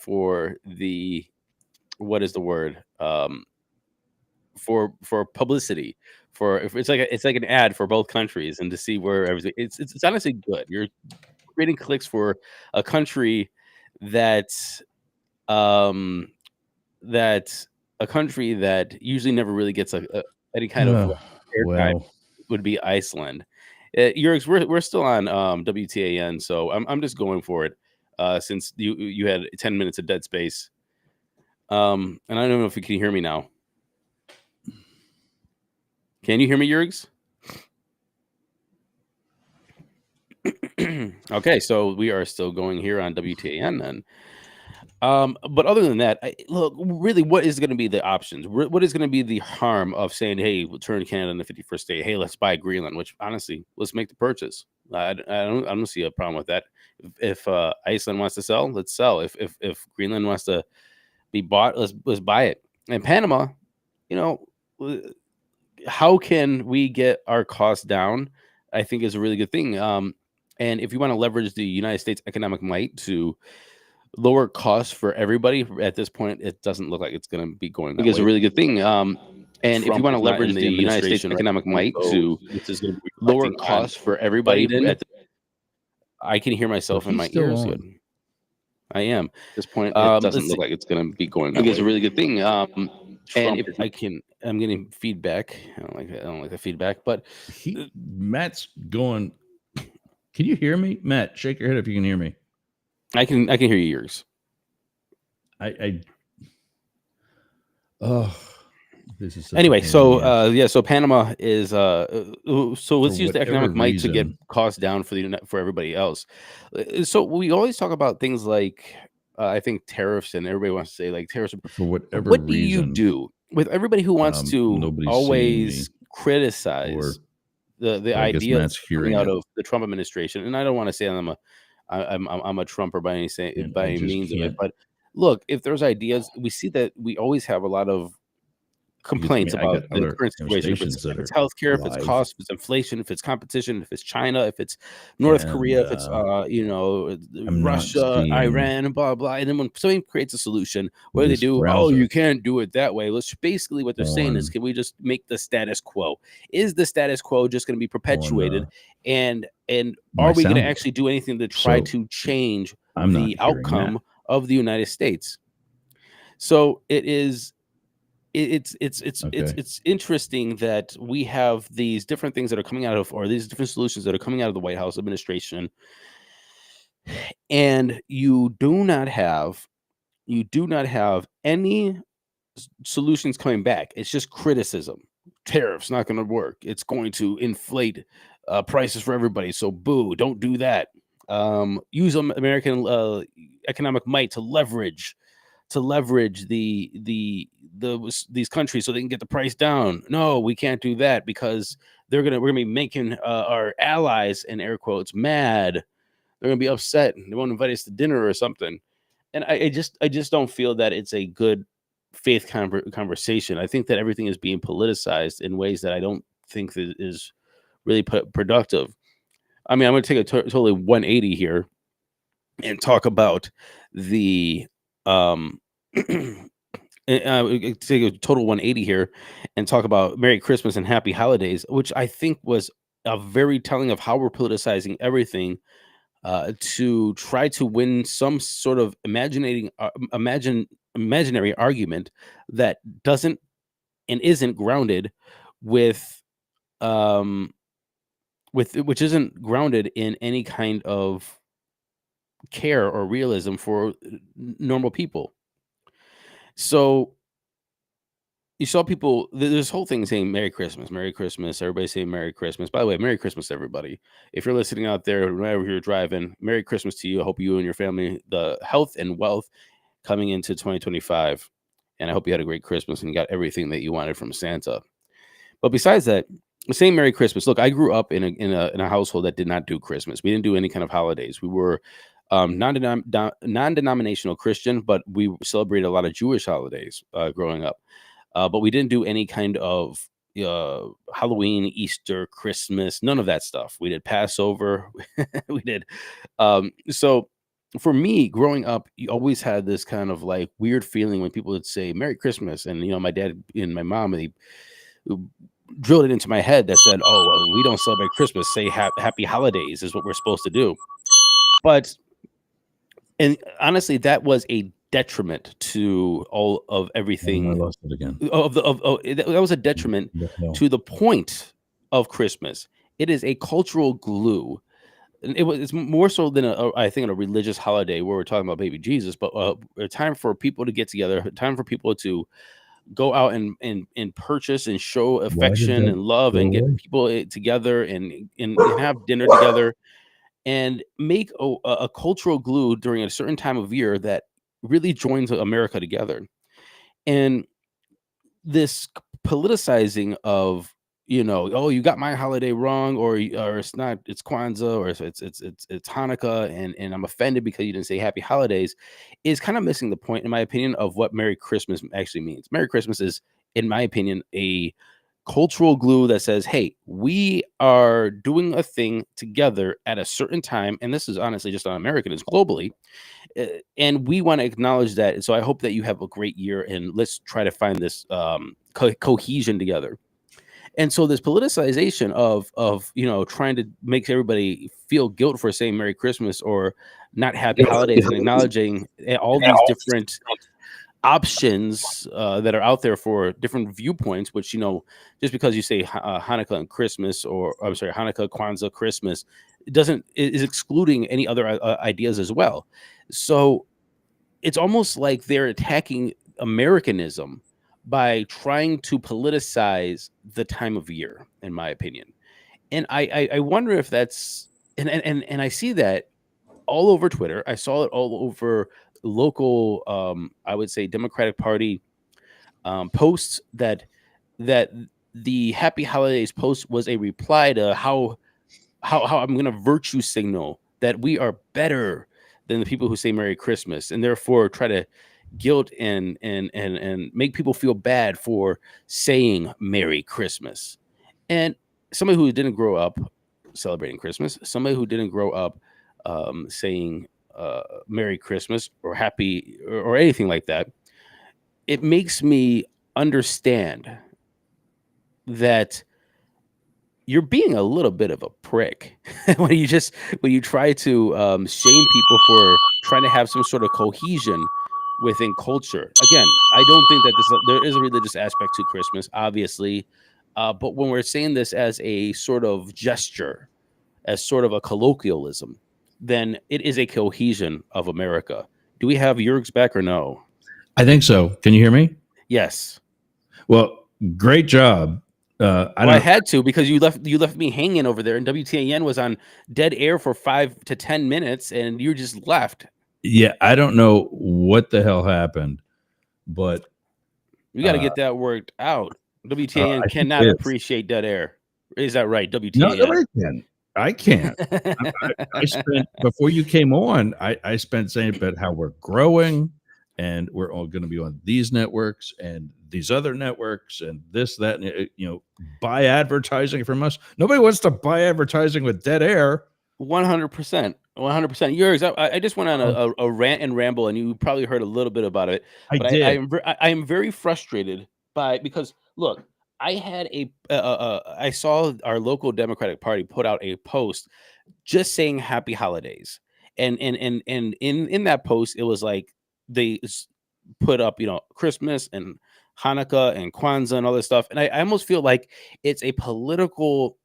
for the what is the word for publicity for if it's like an ad for both countries and to see where everything it's honestly good. You're creating clicks for a country that um that a country that usually never really gets any kind of airtime Well, would be Iceland. Yurks, we're still on WTAN, so I'm just going for it. Since you had 10 minutes of dead space, and I don't know if you can hear me now. Can you hear me, Yurgs? Okay, so we are still going here on WTAN then. But other than that, look, really, what is going to be the options? What is going to be the harm of saying, "Hey, we'll turn Canada in the 51st state. Hey, let's buy Greenland." Which, honestly, let's make the purchase. I don't see a problem with that. If Iceland wants to sell, let's sell. If Greenland wants to be bought, let's buy it. And Panama, you know, how can we get our costs down? I think is a really good thing. And if you want to leverage the United States economic might to lower costs for everybody at this point, it doesn't look like it's going to be going that think it's a way. really good thing. And if you Trump want to is not in leverage the the United States administration right economic now, might so to this is going to be lower reflecting on costs for everybody, Biden. I can hear but myself in he's my still ears. on. Good, I am. At this point, it doesn't Let's look see. like it's going to be going I that think it's a way. really good thing. And Trump if is I can, I'm getting feedback. I don't like the feedback, but Matt's going. Can you hear me, Matt? Shake your head if you can hear me. I can hear you, yours. Oh, this is such Anyway, a pain in the ass. so Panama is so let's use the whatever economic might to get reason. costs down for everybody else. So we always talk about things like I think tariffs, and everybody wants to say like tariffs. For whatever What do you reason, do with everybody who wants to nobody's seeing me, always criticize or the I guess ideas Matt's coming hearing out it. of the Trump administration? And I don't want to say I'm a Trumper by And by I any just means of it, can't. but look, if there's ideas, we see that we always have a lot of Because, complaints I about got the other current situation. If stations it's, that if it's are healthcare, if it's live, cost, if it's inflation, if it's competition, if it's China, if it's North Korea, and if it's I'm not Russia, seeing Iran, and blah blah. And then when somebody creates a solution, what do they this do? Oh, you browser can't do it that way. Let's basically what they're saying is, on can we just make the status quo? Is the status quo just going to be perpetuated? And my are we going to sounder. actually do anything to try So to change I'm not the hearing Matt. outcome of the United States? So it is Okay. it's interesting that we have these different things that are coming out of, or these different solutions that are coming out of the White House administration, and you do not have any solutions coming back. It's just criticism. Tariffs not going to work. It's going to inflate prices for everybody. So boo, don't do that. Use American economic might to leverage these countries so they can get the price down. No, we can't do that because we're gonna be making our allies, in air quotes, mad. They're gonna be upset and they won't invite us to dinner or something. And I just don't feel that it's a good faith conversation. I think that everything is being politicized in ways that I don't think that is really productive. I mean, I'm going to take a totally 180 here and talk about the take a total 180 here and talk about Merry Christmas and Happy Holidays, which I think was a very telling of how we're politicizing everything to try to win some sort of imaginary argument that doesn't and isn't grounded with which isn't grounded in any kind of care or realism for normal people. So you saw people this whole thing saying Merry Christmas, Merry Christmas. Everybody saying Merry Christmas. By the way, Merry Christmas, everybody. If you're listening out there, whenever you're driving, Merry Christmas to you. I hope you and your family the health and wealth coming into 2025. And I hope you had a great Christmas and got everything that you wanted from Santa. But besides that, saying Merry Christmas. Look, I grew up in a household that did not do Christmas. We didn't do any kind of holidays. We were non-denominational Christian, but we celebrated a lot of Jewish holidays growing up. But we didn't do any kind of Halloween, Easter, Christmas, none of that stuff. We did Passover. We did. So for me, growing up, you always had this kind of like weird feeling when people would say Merry Christmas. And, my dad and my mom, they drilled it into my head that said, oh, well, we don't celebrate Christmas. Say happy holidays is what we're supposed to do. And honestly, that was a detriment to all of everything. I lost it again. That was a detriment to the point of Christmas. It is a cultural glue. And it's more so than I think a religious holiday where we're talking about baby Jesus, but a time for people to get together, a time for people to go out and purchase and show affection and love and get people together and have dinner together and make a cultural glue during a certain time of year that really joins America together. And this politicizing of, oh, you got my holiday wrong, or it's not, it's Kwanzaa, or it's Hanukkah, and I'm offended because you didn't say happy holidays, is kind of missing the point, in my opinion, of what Merry Christmas actually means. Merry Christmas is, in my opinion, a cultural glue that says, hey, we are doing a thing together at a certain time, and this is honestly just not American, it's globally, and we want to acknowledge that. And so I hope that you have a great year, and let's try to find this cohesion together. And so this politicization of trying to make everybody feel guilt for saying Merry Christmas or not happy holidays, and acknowledging all these different options that are out there for different viewpoints, which, just because you say Hanukkah and Christmas, or I'm sorry, Hanukkah, Kwanzaa, Christmas, is excluding any other ideas as well. So it's almost like they're attacking Americanism by trying to politicize the time of year, in my opinion. And I wonder if that's, and I see that all over Twitter. I saw it all over local, I would say, Democratic Party posts that the Happy Holidays post was a reply to how I'm going to virtue signal that we are better than the people who say Merry Christmas, and therefore try to guilt and make people feel bad for saying Merry Christmas. And somebody who didn't grow up celebrating Christmas, somebody who didn't grow up saying Merry Christmas or happy or anything like that, it makes me understand that you're being a little bit of a prick when you try to shame people for trying to have some sort of cohesion within culture. Again, I don't think that there is a religious aspect to Christmas, obviously, but when we're saying this as a sort of gesture, as sort of a colloquialism, then it is a cohesion of America. Do we have Jurg's back or no? I think so. Can you hear me? Yes. Well, great job. I had to, because you left me hanging over there, and WTAN was on dead air for 5 to 10 minutes, and you just left. Yeah, I don't know what the hell happened, but we got to get that worked out. WTAN cannot appreciate dead air. Is that right, WTAN? No, I can't. I spent, before you came on, I spent saying about how we're growing, and we're all going to be on these networks and these other networks and this, that, and buy advertising from us. Nobody wants to buy advertising with dead air. 100%. 100%. Yours. I just went on a rant and ramble, and you probably heard a little bit about it. I am very frustrated because look, I had I saw our local Democratic Party put out a post just saying Happy Holidays, and in that post it was like they put up Christmas and Hanukkah and Kwanzaa and all this stuff, and I almost feel like it's a political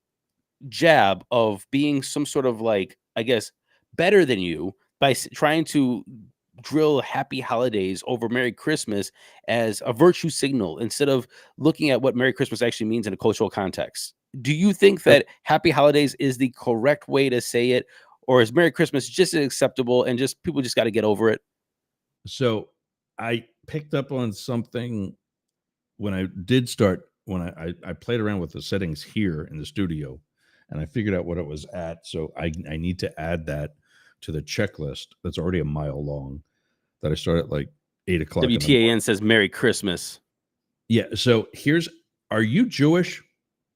jab of being some sort of, like, I guess, better than you by trying to drill Happy Holidays over Merry Christmas as a virtue signal instead of looking at what Merry Christmas actually means in a cultural context. Do you think that Happy Holidays is the correct way to say it, or is Merry Christmas just acceptable and just people just got to get over it? So I picked up on something when I did start, when I played around with the settings here in the studio, and I figured out what it was at. So I need to add that to the checklist that's already a mile long that I start at like 8 o'clock. WTAN says Merry Christmas. Yeah. So are you Jewish?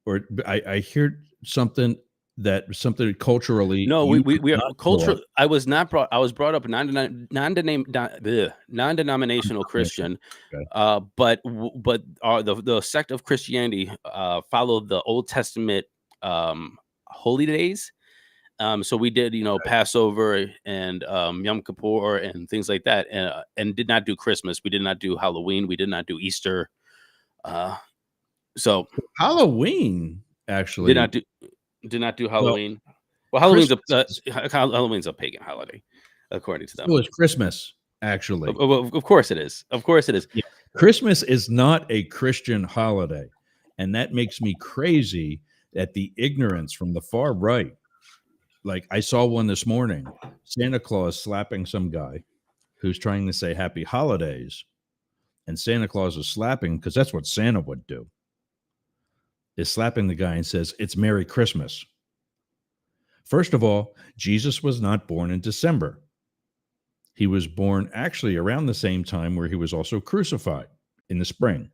Or I hear something that something culturally No, you we could we are not culture. draw? I was not brought. I was brought up non-denominational Christian, Okay. but the sect of Christianity followed the Old Testament holy days. So we did, Passover and Yom Kippur and things like that, and did not do Christmas. We did not do Halloween. We did not do Easter. So Halloween, did actually. not do did not do Well, Halloween. Well, Christmas is, Halloween's a pagan holiday, according to them. so is Christmas, actually. Of course it is. Of course it is. Yeah. Christmas is not a Christian holiday. And that makes me crazy at the ignorance from the far right. Like I saw one this morning, Santa Claus slapping some guy who's trying to say happy holidays. And Santa Claus is slapping because that's what Santa would do. Is slapping the guy and says, "It's Merry Christmas." First of all, Jesus was not born in December. He was born actually around the same time where he was also crucified in the spring.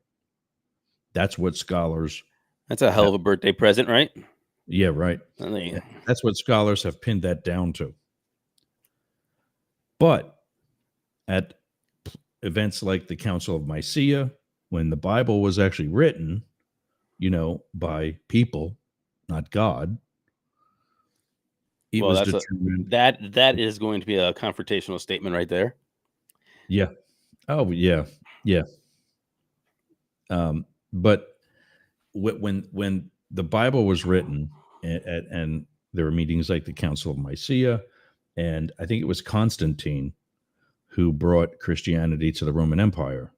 That's what scholars. That's a hell of a birthday present, right? Yeah, right. That's what scholars have pinned that down to. But at events like the Council of Nicaea, when the Bible was actually written, by people, not God, it was determined. That is going to be a confrontational statement right there. Yeah. Oh, yeah. Yeah. But when the Bible was written, and there were meetings like the Council of Nicaea, and I think it was Constantine who brought Christianity to the Roman Empire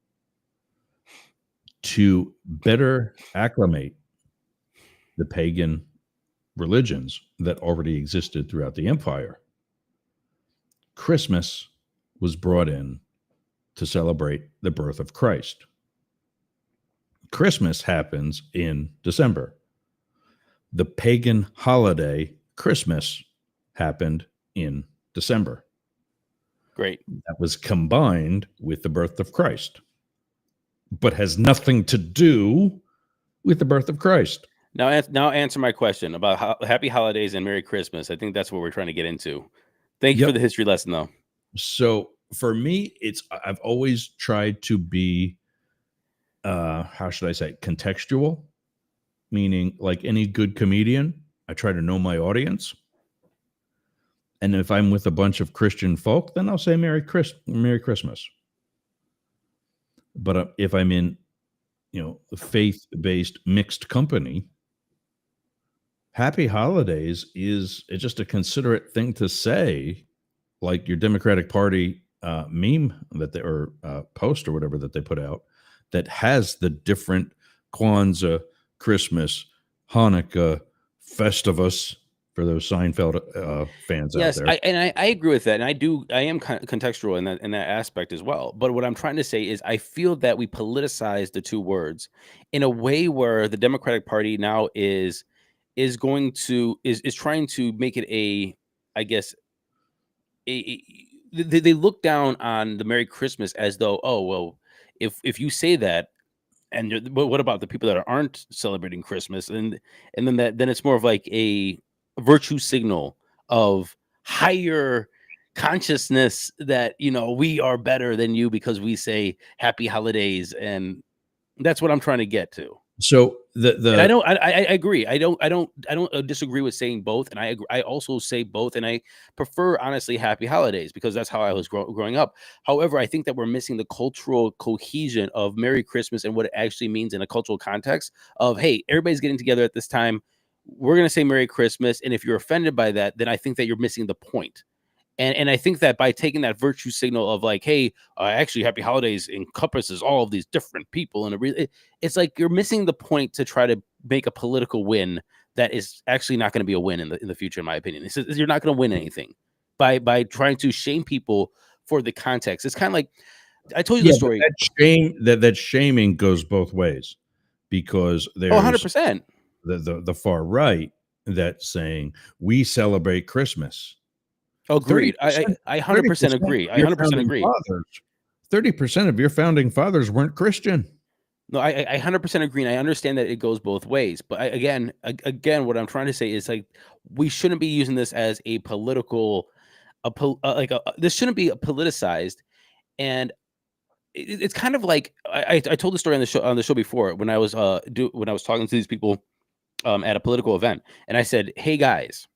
to better acclimate the pagan religions that already existed throughout the empire. Christmas was brought in to celebrate the birth of Christ. Christmas happens in December. The pagan holiday Christmas happened in December. Great. That was combined with the birth of Christ, but has nothing to do with the birth of Christ. Now answer my question about Happy Holidays and Merry Christmas. I think that's what we're trying to get into. Thank you for the history lesson, though. So for me, I've always tried to be, how should I say, contextual, meaning like any good comedian, I try to know my audience. And if I'm with a bunch of Christian folk, then I'll say Merry Christmas. But if I'm in, faith-based mixed company, Happy Holidays is just a considerate thing to say, like your Democratic Party meme that or post or whatever that they put out that has the different Kwanzaa, Christmas, Hanukkah, Festivus for those Seinfeld fans out there. Yes, I agree with that, and I am contextual in that aspect as well. But what I'm trying to say is, I feel that we politicize the two words in a way where the Democratic Party now is trying to make it they look down on the Merry Christmas as though, oh well, if you say that, and but what about the people that aren't celebrating Christmas, and then it's more of like a virtue signal of higher consciousness that we are better than you because we say Happy Holidays, and that's what I'm trying to get to. So I agree. I don't disagree with saying both, and I also say both, and I prefer honestly Happy Holidays because that's how I was growing up. However, I think that we're missing the cultural cohesion of Merry Christmas and what it actually means in a cultural context of, hey, everybody's getting together at this time. We're going to say Merry Christmas. And if you're offended by that, then I think that you're missing the point. And I think that by taking that virtue signal of like, hey, actually Happy Holidays encompasses all of these different people. And it's like you're missing the point to try to make a political win that is actually not going to be a win in the future, in my opinion. You're not going to win anything by trying to shame people for the context. It's kind of like, I told you the story. That shaming goes both ways because there's 100%. The far right that's saying we celebrate Christmas. Agreed. I 100% agree. I 100% agree. 30% of your founding fathers weren't Christian. No, I 100% agree. And I understand that it goes both ways. But again, what I'm trying to say is like we shouldn't be using this as a political, this shouldn't be politicized. And it's kind of like I told the story on the show before when I was when I was talking to these people at a political event, and I said, "Hey guys."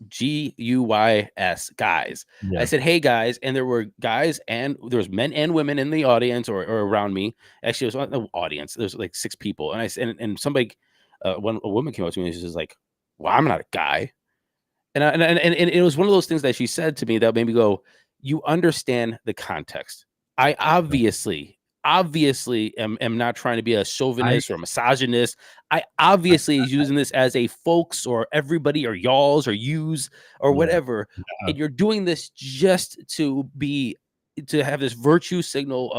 GUYS guys. Yeah. I said, "Hey guys," and there were guys and there was men and women in the audience or around me. Actually, it was not the audience. There's like 6 people, and I said, and somebody, when a woman came up to me, and she was like, "Well, I'm not a guy," and it was one of those things that she said to me that made me go, "You understand the context." I obviously am not trying to be a chauvinist or a misogynist. I obviously is using this as a folks or everybody or y'alls or yous or whatever. And you're doing this just to have this virtue signal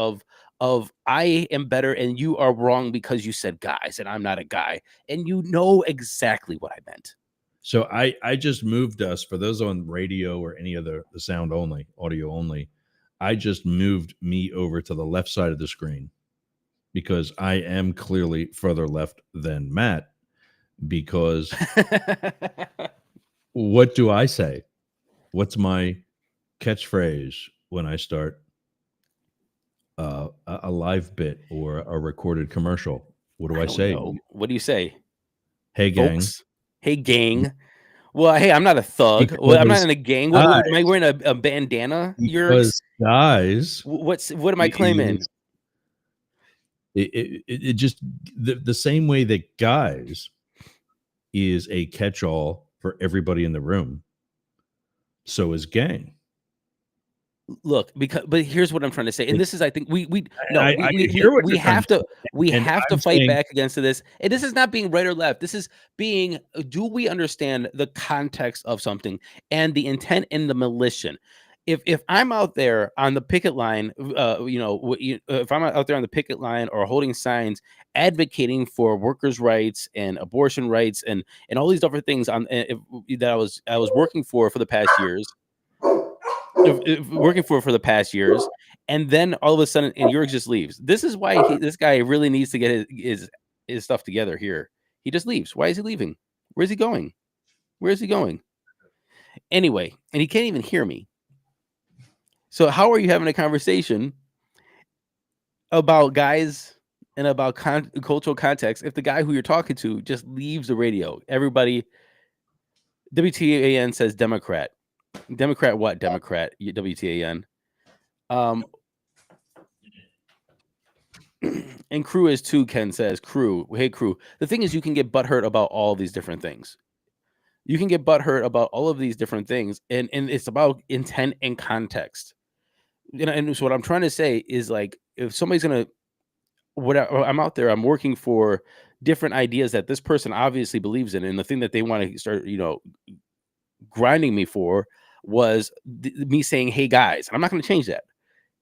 of I am better and you are wrong because you said guys and I'm not a guy. And you know exactly what I meant. So I just moved us, for those on radio or any other the sound only, audio only, I just moved me over to the left side of the screen because I am clearly further left than Matt. Because what do I say? What's my catchphrase when I start a live bit or a recorded commercial? What do I say? Know. What do you say? Hey, gang. Folks. Hey, gang. Well, hey, I'm not a thug. Well, I'm not in a gang. What, am I wearing a bandana? Because guys, what am I claiming? It just the same way that guys is a catch-all for everybody in the room. So is gang. Look, but here's what I'm trying to say, and this is, I think we have to fight back against this. And this is not being right or left. This is being, do we understand the context of something and the intent and the malicious? If I'm out there on the picket line, if I'm out there on the picket line or holding signs advocating for workers' rights and abortion rights and all these different things that I was working for the past years. Working for the past years, and then all of a sudden, and Jurg just leaves. This is why this guy really needs to get his stuff together here. He just leaves. Why is he leaving? Where's he going? Where is he going? Anyway, and he can't even hear me. So how are you having a conversation about guys and about cultural context if the guy who you're talking to just leaves the radio? Everybody, WTAN says Democrat. Democrat what? Democrat, WTAN. And crew is too, Ken says. Crew. Hey, crew. The thing is, you can get butthurt about all these different things. You can get butthurt about all of these different things, and it's about intent and context. And so what I'm trying to say is, like, if somebody's going to, I'm out there, I'm working for different ideas that this person obviously believes in, and the thing that they want to start, grinding me for was me saying, "Hey guys," and I'm not going to change that.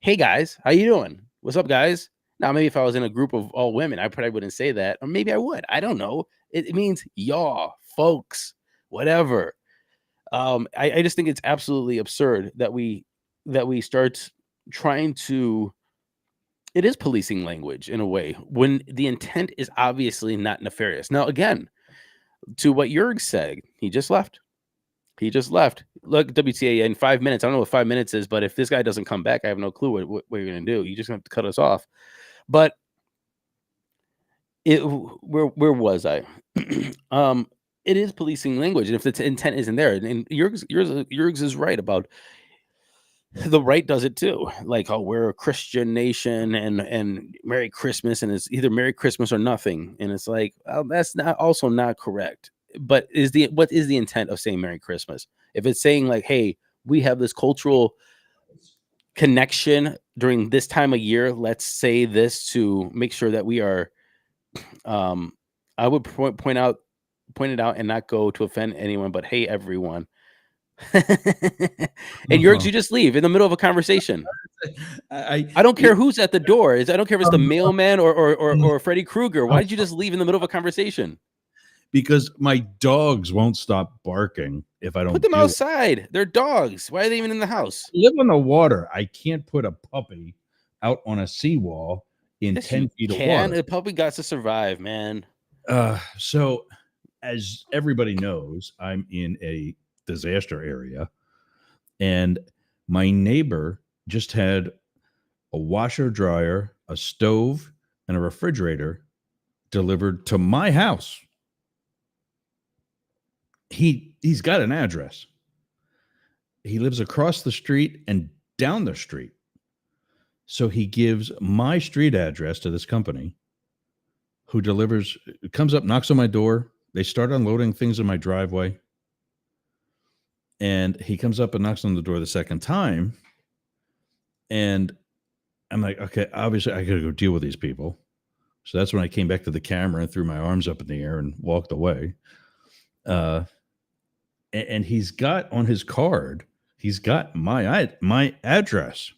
"Hey guys, how you doing? What's up, guys?" Now, maybe if I was in a group of all women, I probably wouldn't say that, or maybe I would. I don't know. It means y'all, folks, whatever. I just think it's absolutely absurd that we start trying to. It is policing language in a way when the intent is obviously not nefarious. Now, again, to what Jurg said, he just left. Look, WTA in 5 minutes. I don't know what 5 minutes is, but if this guy doesn't come back, I have no clue what you're going to do. You just have to cut us off. But where was I? It is policing language, and if the intent isn't there, and Jurg's is right about the right does it too. Like, oh, we're a Christian nation, and Merry Christmas, and it's either Merry Christmas or nothing, and it's like, well, that's not correct. But what is the intent of saying Merry Christmas? If it's saying like, hey, we have this cultural connection during this time of year, let's say this to make sure that we are, I would point it out and not go to offend anyone, but hey, everyone. And Jurg, you just leave in the middle of a conversation. I don't care who's at the door. I don't care if it's the mailman or Freddy Krueger. Why did you just leave in the middle of a conversation? Because my dogs won't stop barking if I don't put them outside. They're dogs. Why are they even in the house? I live on the water. I can't put a puppy out on a seawall in Yes, 10 you feet of can. water. It probably got to survive, man. So, as everybody knows, I'm in a disaster area, and my neighbor just had a washer dryer, a stove, and a refrigerator delivered to my house. He's got an address. He lives across the street and down the street. So he gives my street address to this company who delivers, comes up, knocks on my door. They start unloading things in my driveway. And he comes up and knocks on the door the second time. And I'm like, okay, obviously I got to go deal with these people. So that's when I came back to the camera and threw my arms up in the air and walked away. And he's got on his card, he's got my address.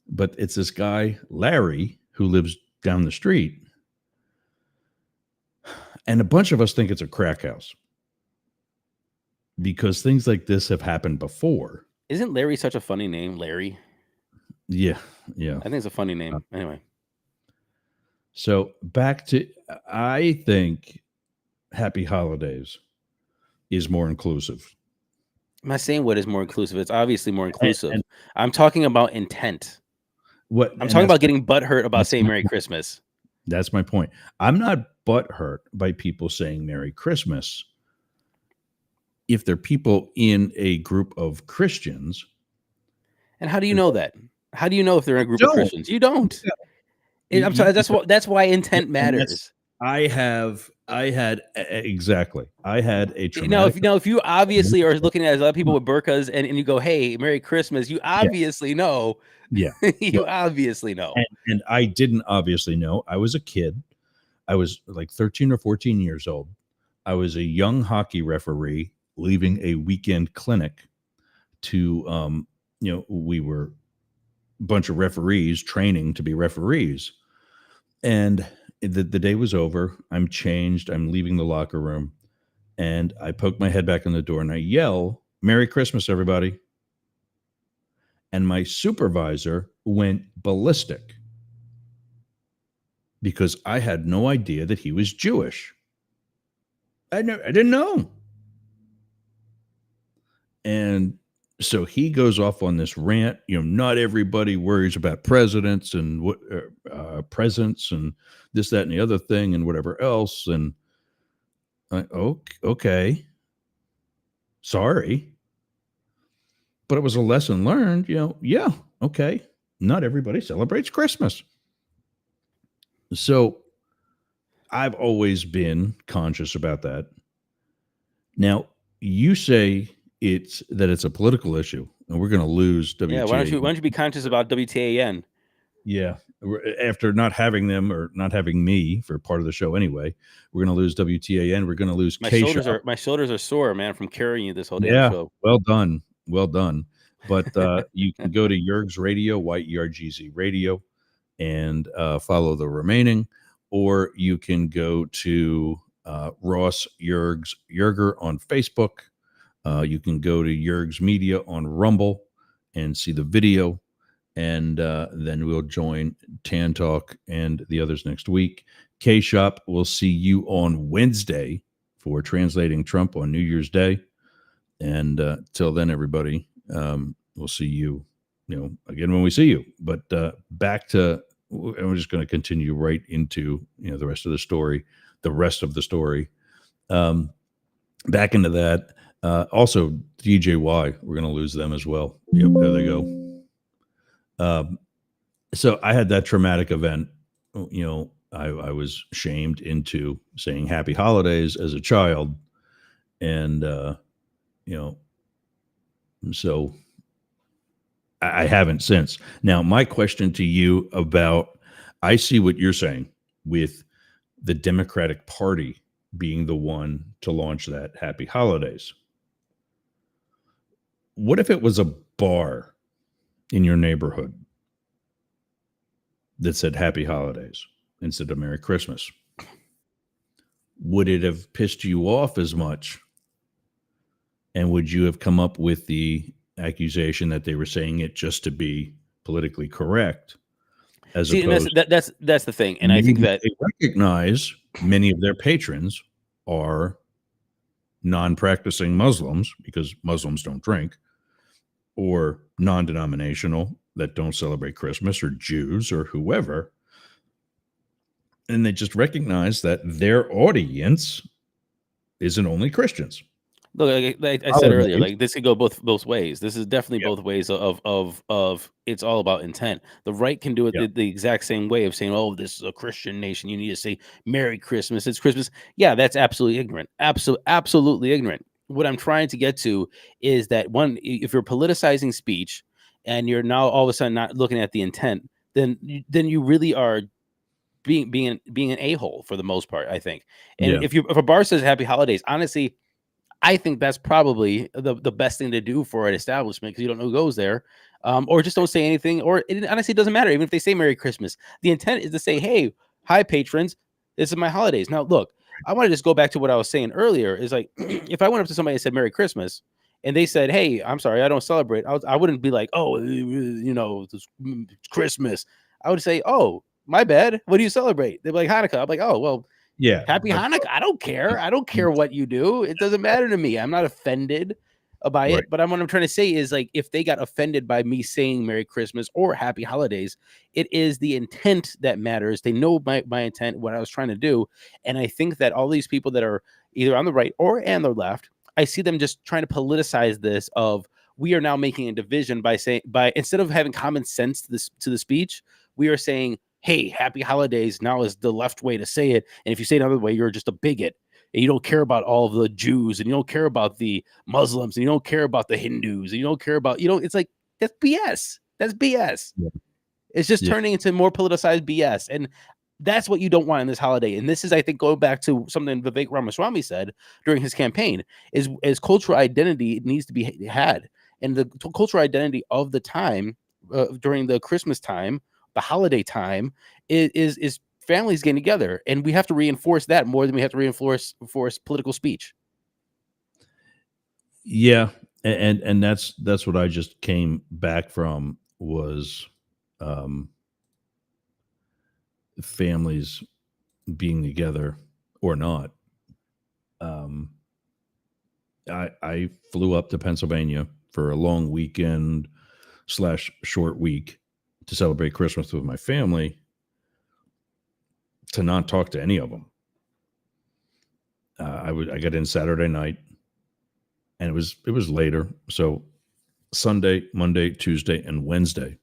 But it's this guy, Larry, who lives down the street. And a bunch of us think it's a crack house because things like this have happened before. Isn't Larry such a funny name, Larry? Yeah. I think it's a funny name. Anyway. So back to, I think Happy Holidays is more inclusive. I'm not saying what is more inclusive. It's obviously more inclusive. I'm talking about intent. I'm talking about getting butthurt about saying Merry Christmas. That's my point. I'm not butthurt by people saying Merry Christmas. If they're people in a group of Christians. And how do you know that? How do you know if they're in a group of Christians? You don't. I'm sorry. That's why intent matters. I had exactly. I had a traumatic. If you obviously are looking at other people with burqas and you go, "Hey, Merry Christmas," you obviously know. Yeah, you obviously know. And I didn't obviously know. I was a kid. I was like 13 or 14 years old. I was a young hockey referee leaving a weekend clinic to, we were a bunch of referees training to be referees. And the day was over. I'm changed. I'm leaving the locker room. And I poke my head back in the door and I yell, "Merry Christmas, everybody." And my supervisor went ballistic because I had no idea that he was Jewish. I didn't know. And so he goes off on this rant. Not everybody worries about presidents and presents and this, that, and the other thing and whatever else. And okay, sorry. But it was a lesson learned, yeah, okay. Not everybody celebrates Christmas. So I've always been conscious about that. Now, you say it's a political issue and we're going to lose WTAN. Yeah, why don't you be conscious about WTAN? Yeah. After not having them or not having me for part of the show anyway, we're going to lose WTAN. We're going to lose my shoulders are sore, man, from carrying you this whole damn show. Well done. But you can go to Yerg's Radio, YERGZ Radio, and follow the remaining, or you can go to Ross Yerger on Facebook. You can go to Yerg's Media on Rumble and see the video. And then we'll join Tan Talk and the others next week. K-Shop, we'll see you on Wednesday for Translating Trump on New Year's Day. And till then, everybody, we'll see you, again when we see you. But back to, and we're just going to continue right into, the rest of the story. Back into that. Also, DJY, we're going to lose them as well. Yep, there they go. So I had that traumatic event. I was shamed into saying Happy Holidays as a child. And, so I haven't since. Now, my question to you about, I see what you're saying with the Democratic Party being the one to launch that Happy Holidays. What if it was a bar in your neighborhood that said Happy Holidays instead of Merry Christmas? Would it have pissed you off as much? And would you have come up with the accusation that they were saying it just to be politically correct? as See, and opposed. that's the thing, and I think Maybe that they recognize many of their patrons are non-practicing Muslims because Muslims don't drink, or non-denominational that don't celebrate Christmas, or Jews, or whoever, and they just recognize that their audience isn't only Christians. look, like I said earlier, Holidays. like this could go both ways. This is definitely Yep. both ways of it's all about intent. The right can do it Yep. the exact same way of saying, "Oh, this is a Christian nation. You need to say Merry Christmas. It's Christmas." Yeah, that's absolutely ignorant. Absolutely ignorant. What I'm trying to get to is that one, if you're politicizing speech and you're now all of a sudden not looking at the intent, then you really are being an a-hole for the most part, I think. And Yeah. if a bar says Happy Holidays, honestly, I think that's probably the best thing to do for an establishment, because you don't know who goes there, or just don't say anything. Or it honestly doesn't matter, even if they say Merry Christmas. The intent is to say, "Hey, hi patrons, this is my holidays." Now, look, I want to just go back to what I was saying earlier. Is like if I went up to somebody and said Merry Christmas, and they said, "Hey, I'm sorry, I don't celebrate," I wouldn't be like, "Oh, it's Christmas." I would say, "Oh, my bad. What do you celebrate?" They'd be like, "Hanukkah." I'm like, "Oh, well, Yeah. Happy Hanukkah." I don't care. I don't care what you do. It doesn't matter to me. I'm not offended by Right. it. But what I'm trying to say is, like, if they got offended by me saying Merry Christmas or Happy Holidays, it is the intent that matters. They know my intent, what I was trying to do. And I think that all these people that are either on the right or on the left, I see them just trying to politicize this of, we are now making a division by saying, by instead of having common sense to the speech, we are saying, "Hey, Happy Holidays" now is the left way to say it. And if you say it another way, you're just a bigot. And you don't care about all of the Jews, and you don't care about the Muslims, and you don't care about the Hindus, and you don't care about, it's like, that's BS. That's BS. Yeah. It's just Yeah. turning into more politicized BS. And that's what you don't want in this holiday. And this is, I think, going back to something Vivek Ramaswamy said during his campaign, is cultural identity needs to be had. And the cultural identity of the time, during the Christmas time, the holiday time, is families getting together, and we have to reinforce that more than we have to reinforce political speech. Yeah, and that's what I just came back from, was families being together or not. I flew up to Pennsylvania for a long weekend / short week to celebrate Christmas with my family, to not talk to any of them. I got in Saturday night, and it was later. So Sunday, Monday, Tuesday, and Wednesday,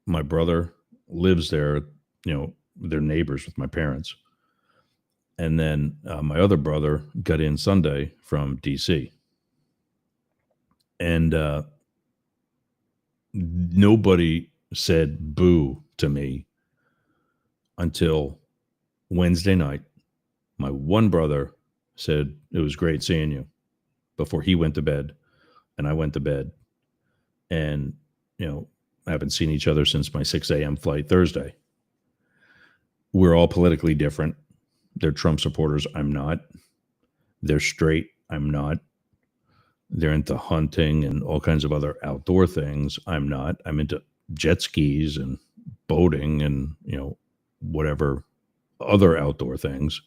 my brother lives there. They're neighbors with my parents. And then my other brother got in Sunday from DC. And nobody said boo to me until Wednesday night. My one brother said it was great seeing you, before he went to bed, and I went to bed. And, I haven't seen each other since my 6 a.m. flight Thursday. We're all politically different. They're Trump supporters. I'm not. They're straight. I'm not. They're into hunting and all kinds of other outdoor things. I'm not. I'm into jet skis and boating and, whatever other outdoor things.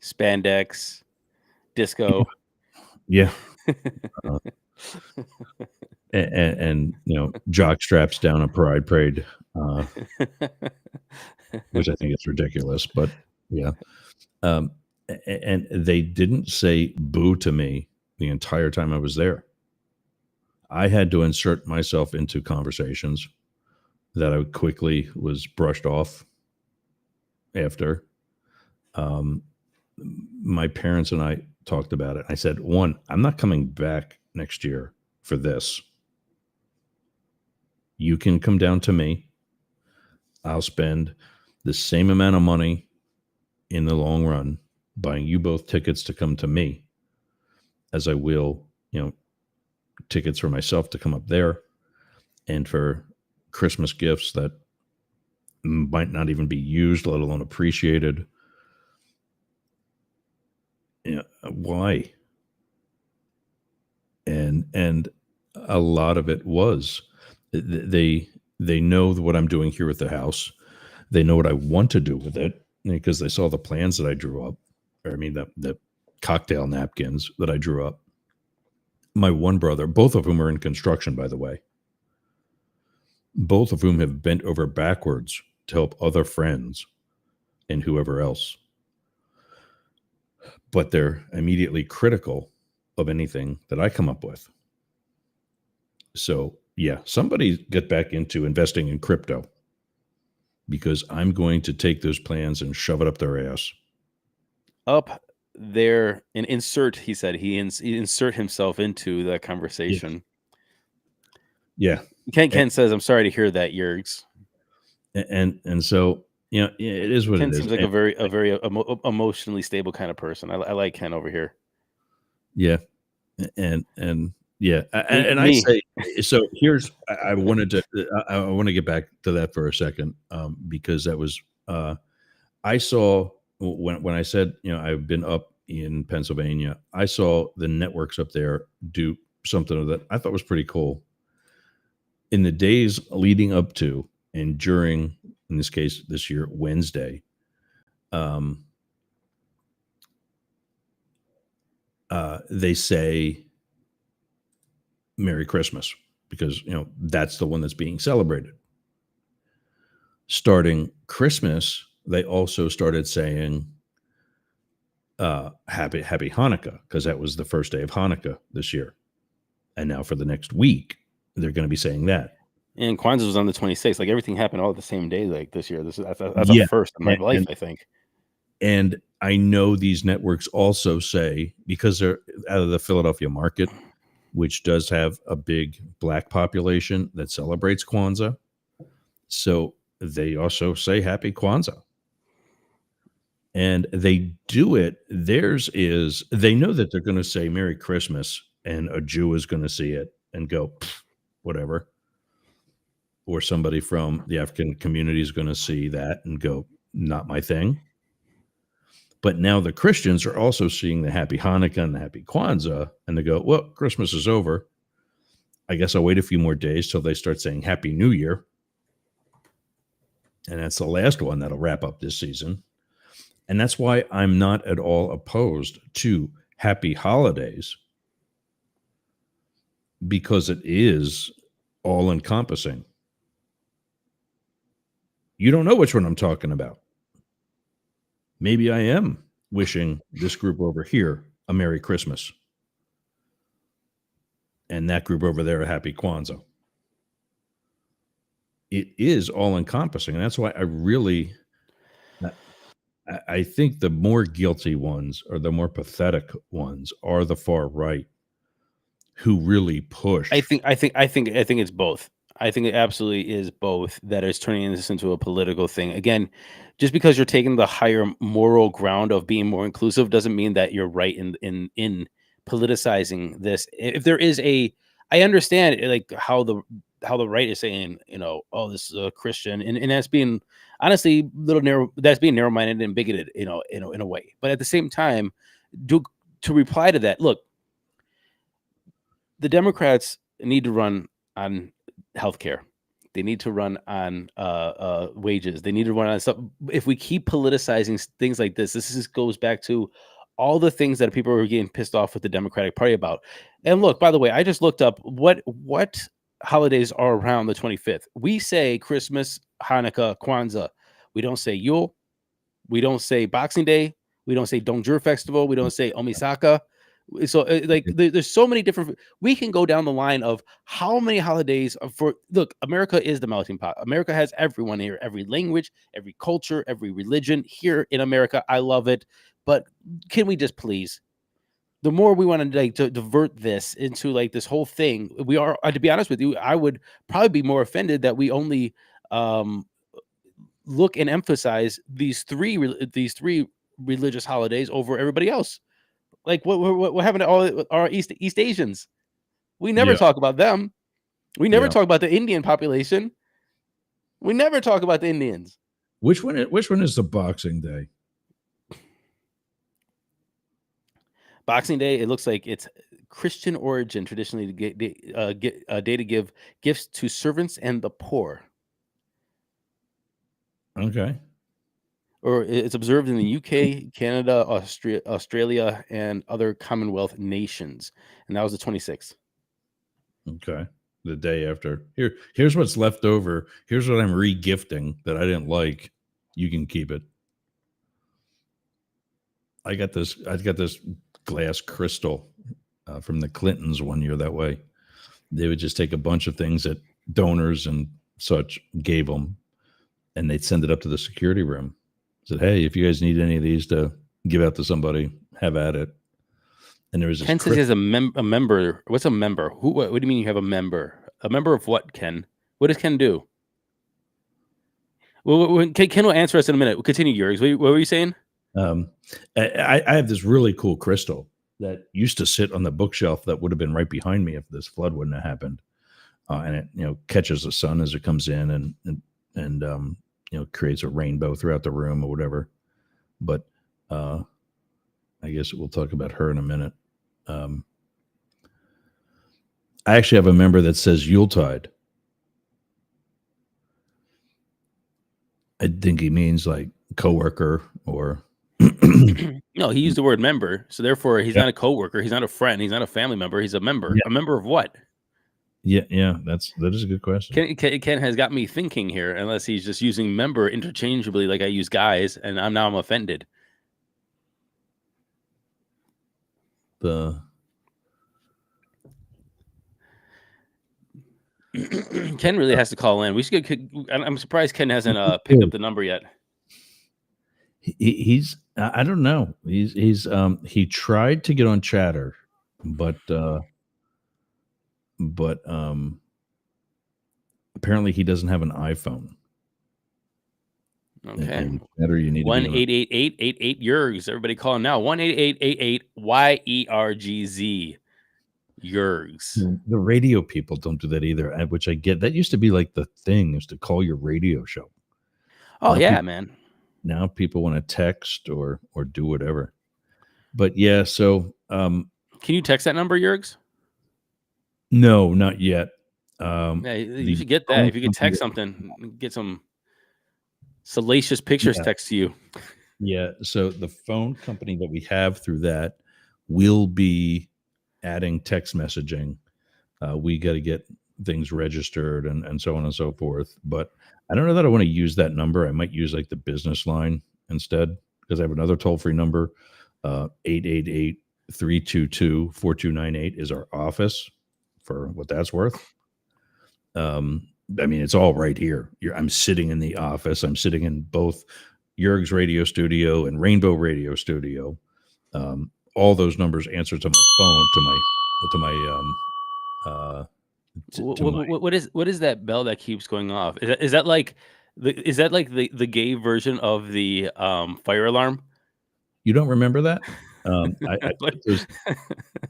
Spandex, disco. Yeah. And jock straps down a pride parade, which I think is ridiculous, but yeah. And they didn't say boo to me the entire time I was there. I had to insert myself into conversations that I quickly was brushed off after. My parents and I talked about it. I said, one, I'm not coming back next year for this. You can come down to me. I'll spend the same amount of money in the long run buying you both tickets to come to me as I will, tickets for myself to come up there, and for Christmas gifts that might not even be used, let alone appreciated. Why? And a lot of it was, they They know what I'm doing here at the house. They know what I want to do with it because they saw the plans that I drew up. Or, I mean, the cocktail napkins that I drew up. My one brother, both of whom are in construction, by the way, both of whom have bent over backwards to help other friends and whoever else. But they're immediately critical of anything that I come up with. So, yeah, somebody get back into investing in crypto because I'm going to take those plans and shove it up their ass. Up there and insert, he said, he insert himself into that conversation. Yeah. Ken says, I'm sorry to hear that, Yergs. And so, you know, it is what Ken it is. seems like a very emotionally stable kind of person. I like Ken over here. Yeah. And yeah. I say, so here's, I want to get back to that for a second, because that was, I saw when I said, you know, I've been up in Pennsylvania, I saw the networks up there do something that I thought was pretty cool. In the days leading up to and during, in this case, this year, Wednesday, they say Merry Christmas because, you know, that's the one that's being celebrated. Starting Christmas, they also started saying happy Hanukkah because that was the first day of Hanukkah this year. And now for the next week, they're going to be saying that. And Kwanzaa was on the 26th. Like everything happened all at the same day. Like this year, that's a first in my life, I think. And I know these networks also say, because they're out of the Philadelphia market, which does have a big black population that celebrates Kwanzaa. So they also say happy Kwanzaa. And they do it. Theirs is, they know that they're going to say Merry Christmas and a Jew is going to see it and go, whatever. Or somebody from the African community is going to see that and go, not my thing. But now the Christians are also seeing the happy Hanukkah and the happy Kwanzaa, and they go, well, Christmas is over. I guess I'll wait a few more days till they start saying Happy New Year. And that's the last one that'll wrap up this season. And that's why I'm not at all opposed to happy holidays, because it is all encompassing. You don't know which one I'm talking about. Maybe I am wishing this group over here a Merry Christmas and that group over there a Happy Kwanzaa. It is all encompassing. And that's why I think the more guilty ones or the more pathetic ones are the far right who really push. I think it's both. I think it absolutely is both that is turning this into a political thing. Again, just because you're taking the higher moral ground of being more inclusive doesn't mean that you're right in politicizing this. If there is I understand like how the right is saying, you know, oh, this is a Christian, and that's being honestly little narrow. That's being narrow-minded and bigoted, you know, in a way. But at the same time, to reply to that, look, the Democrats need to run on healthcare. They need to run on wages. They need to run on stuff. If we keep politicizing things like this just goes back to all the things that people are getting pissed off with the Democratic Party about. And look, by the way, I just looked up what holidays are around the 25th. We say Christmas, Hanukkah, Kwanzaa. We don't say Yule. We don't say Boxing Day. We don't say Dongjur Festival. We don't say Omisaka. So there's so many different, we can go down the line of how many holidays look, America is the melting pot. America has everyone here, every language, every culture, every religion here in America. I love it. But can we just please, the more we want to divert this into like this whole thing, we are, to be honest with you, I would probably be more offended that we only look and emphasize these three religious holidays over everybody else. Like what happened to all our East Asians? We never talk about them. We never talk about the Indian population. We never talk about the Indians. Which one is the Boxing Day? Boxing Day, it looks like it's Christian origin, traditionally to get a day to give gifts to servants and the poor. Okay. Or it's observed in the UK, Canada, Australia, and other Commonwealth nations. And that was the 26th. Okay. The day after. Here's what's left over. Here's what I'm re-gifting that I didn't like. You can keep it. I got this glass crystal from the Clintons one year that way. They would just take a bunch of things that donors and such gave them, and they'd send it up to the security room. Said, hey, if you guys need any of these to give out to somebody, have at it. And there was Ken says he has a member. What's a member? What do you mean you have a member? A member of what, Ken? What does Ken do? Well, Ken will answer us in a minute. We'll continue, Jurgs. What were you saying? I have this really cool crystal that used to sit on the bookshelf that would have been right behind me if this flood wouldn't have happened. And it, catches the sun as it comes in and creates a rainbow throughout the room or whatever. But I guess we'll talk about her in a minute. I actually have a member that says Yuletide. I think he means like coworker or. No, he used the word member, so therefore he's not a coworker, he's not a friend, he's not a family member, he's a member. Yeah. A member of what? Yeah, that is a good question. Ken has got me thinking here, unless he's just using member interchangeably like I use guys, and I'm offended. Ken really has to call in. We should get. I'm surprised Ken hasn't picked up the number yet. He's I don't know. He tried to get on Chatter, but apparently he doesn't have an iPhone. Okay. And Chatter, you need 1-888-88 Jurgs. Everybody calling now. 1-888-YERGZ. Jurgs. The radio people don't do that either, which I get. That used to be like the thing, is to call your radio show. Oh, yeah, man. Now people want to text or do whatever. But yeah, so can you text that number, Jurgs? No, not yet. Yeah, you should get that. If you could text something, get some salacious pictures text to you. Yeah, so the phone company that we have through that will be adding text messaging. We got to get things registered and so on and so forth. But I don't know that I want to use that number. I might use like the business line instead, because I have another toll-free number. 888-322-4298 is our office, for what that's worth. I mean, it's all right here. I'm sitting in the office. I'm sitting in both Jurg's radio studio and Rainbow Radio Studio. All those numbers answer to my phone, What is that bell that keeps going off? Is that like the gay version of the fire alarm? You don't remember that? It was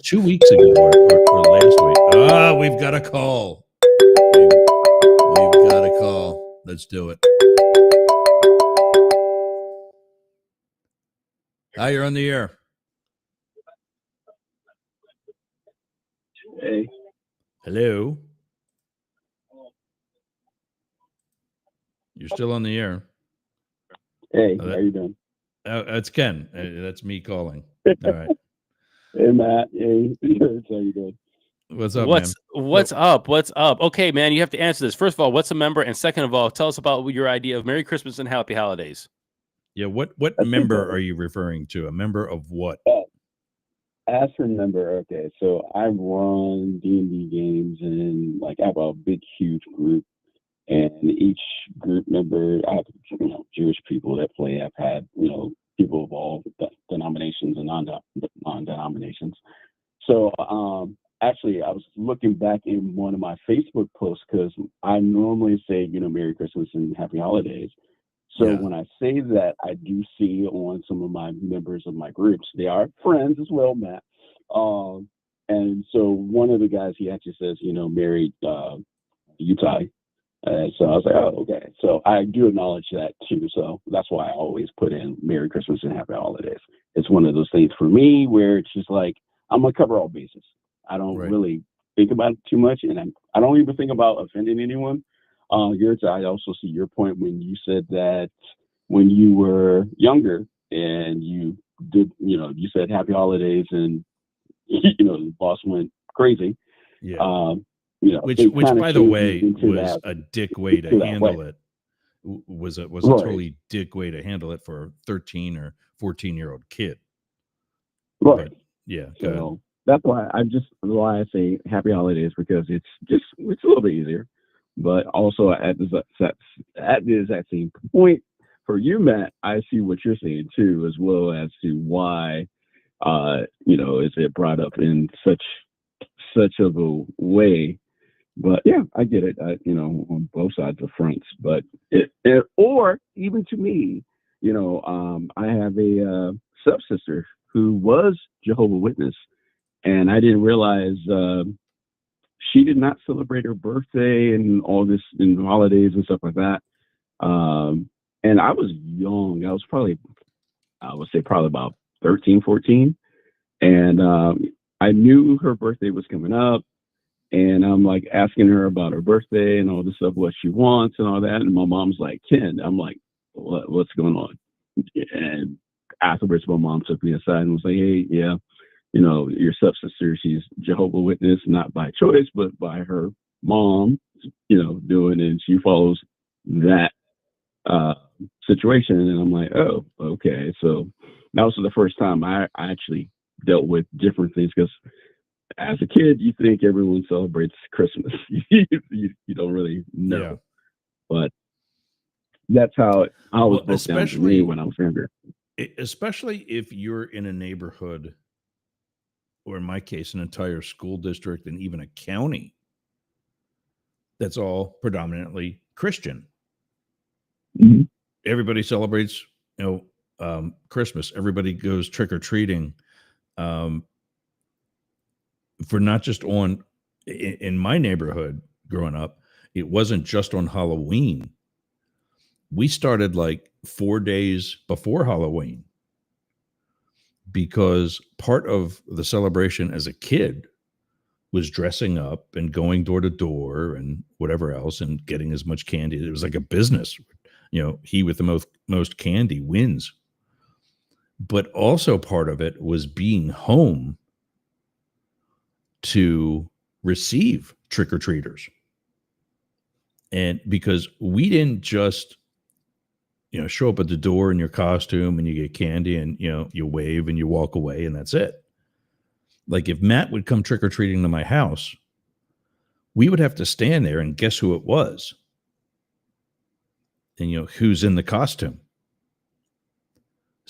2 weeks ago or last week. We've got a call. We've got a call. Let's do it. Hi, you're on the air. Hey. Hello. You're still on the air. Hey, how you doing? That's Ken. That's me calling. All right. Hey, Matt. Hey, how you doing? What's up, man? What's up? Okay, man, you have to answer this. First of all, what's a member? And second of all, tell us about your idea of Merry Christmas and Happy Holidays. Yeah, what member are you referring to? A member of what? As for member, okay, so I run D&D games and I have a big, huge group, and each group member, I have Jewish people that play. I've had people of all denominations and non-denominations. So actually, I was looking back in one of my Facebook posts, because I normally say Merry Christmas and Happy Holidays. So when I say that, I do see on some of my members of my groups, they are friends as well, Matt. And so one of the guys, he actually says, Merry Utah. So I was like, oh, okay. So I do acknowledge that too. So that's why I always put in Merry Christmas and Happy Holidays. It's one of those things for me where it's just like, I'm going to cover all bases. I don't really think about it too much. And I don't even think about offending anyone. I also see your point when you said that when you were younger and you did, you said happy holidays and, the boss went crazy. Yeah. Which it kinda by the changes way, into was that a dick way to into that handle way. it. Was a Right. totally dick way to handle it for a 13 or 14-year-old kid. Right. But yeah, go ahead. So that's why I say happy holidays, because it's a little bit easier. But also at the exact same point for you, Matt, I see what you're saying too, as well as to why is it brought up in such of a way. But yeah, I get it. On both sides of fronts. But or even to me, I have a stepsister who was Jehovah's Witness, and I didn't realize she did not celebrate her birthday and all this and holidays and stuff like that. And I was young. I would say probably about 13, 14. And I knew her birthday was coming up. And I'm like asking her about her birthday and all this stuff, what she wants and all that. And my mom's like, 10. I'm like, what's going on? And afterwards, my mom took me aside and was like, hey, yeah, your stepsister, she's Jehovah's Witness, not by choice, but by her mom, doing, and she follows that situation. And I'm like, oh, okay. So that was the first time I actually dealt with different things, because as a kid, you think everyone celebrates Christmas. you don't really know. Yeah. But that's how it was broke down to me especially when I was younger. especially if you're in a neighborhood, or in my case, an entire school district and even a county that's all predominantly Christian. Mhm. Everybody celebrates, Christmas. Everybody goes trick or treating. For not just in my neighborhood growing up, it wasn't just on Halloween. We started like 4 days before Halloween, because part of the celebration as a kid was dressing up and going door to door and whatever else and getting as much candy. It was like a business. He with the most candy wins. But also part of it was being home to receive trick-or-treaters. And because we didn't just show up at the door in your costume and you get candy and you wave and you walk away and that's it. Like if Matt would come trick-or-treating to my house, we would have to stand there and guess who it was, and who's in the costume.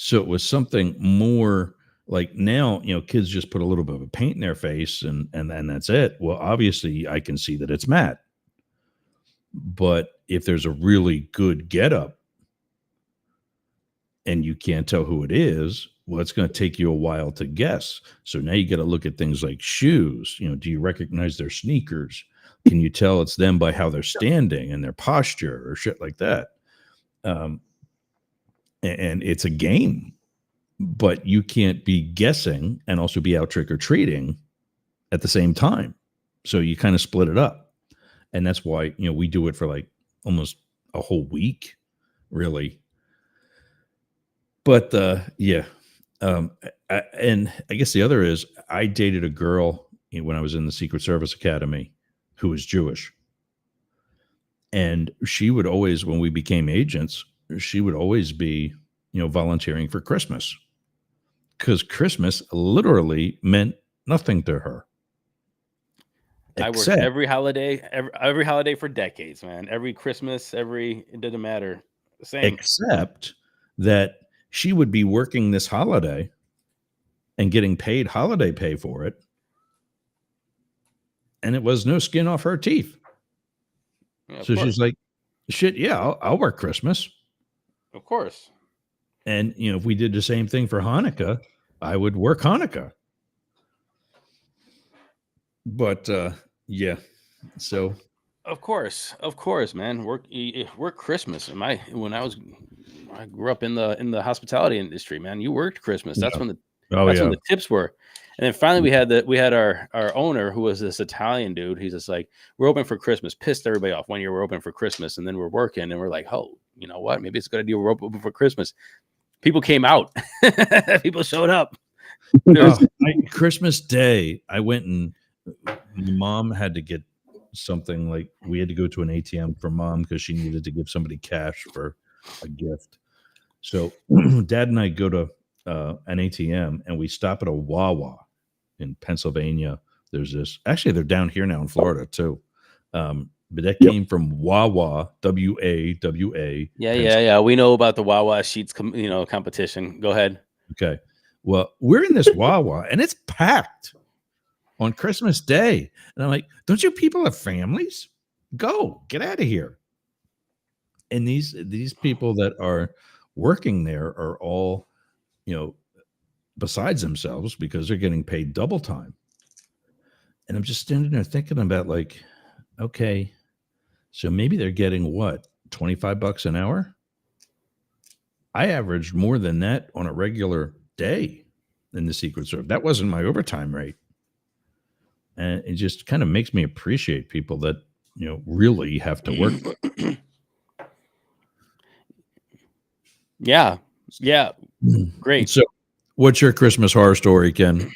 So it was something more like, now kids just put a little bit of a paint in their face and that's it. Well, obviously I can see that it's Matt, but if there's a really good getup and you can't tell who it is, well, it's going to take you a while to guess. So now you got to look at things like shoes. Do you recognize their sneakers? Can you tell it's them by how they're standing and their posture or shit like that? And it's a game, but you can't be guessing and also be out trick-or-treating at the same time. So you kind of split it up. And that's why, we do it for like almost a whole week, really. But yeah. And I guess the other is, I dated a girl when I was in the Secret Service Academy who was Jewish. And she would always, when we became agents, she would always be, volunteering for Christmas, because Christmas literally meant nothing to her. I worked every holiday for decades, man. Every Christmas, it didn't matter. Same. Except that she would be working this holiday and getting paid holiday pay for it, and it was no skin off her teeth. Yeah, so she's like, shit, yeah, I'll work Christmas. Of course. And, if we did the same thing for Hanukkah, I would work Hanukkah. But, yeah. So. Of course, man. Work Christmas. I grew up in the hospitality industry, man. You worked Christmas. That's when the tips were. And then finally we had our owner, who was this Italian dude. He's just like, we're open for Christmas. Pissed everybody off. 1 year we're open for Christmas, and then we're working, and we're like, oh, you know what? Maybe it's a good idea we're open for Christmas. People came out. People showed up. Christmas Day, I went and my mom had to get something, like we had to go to an ATM for mom because she needed to give somebody cash for a gift. So Dad and I go to an ATM, and we stop at a Wawa in Pennsylvania. There's this, actually they're down here now in Florida too. But that came from Wawa, WAWA. Yeah. We know about the Wawa sheets, competition. Go ahead. Okay. Well, we're in this Wawa, and it's packed on Christmas Day. And I'm like, don't you people have families? Go, get out of here. And these people that are working there are all, besides themselves, because they're getting paid double time. And I'm just standing there thinking about, like, okay, so maybe they're getting what, $25 an hour? I averaged more than that on a regular day in the Secret Service. That wasn't my overtime rate. And it just kind of makes me appreciate people that, really have to work. Yeah. Great. So what's your Christmas horror story, Ken?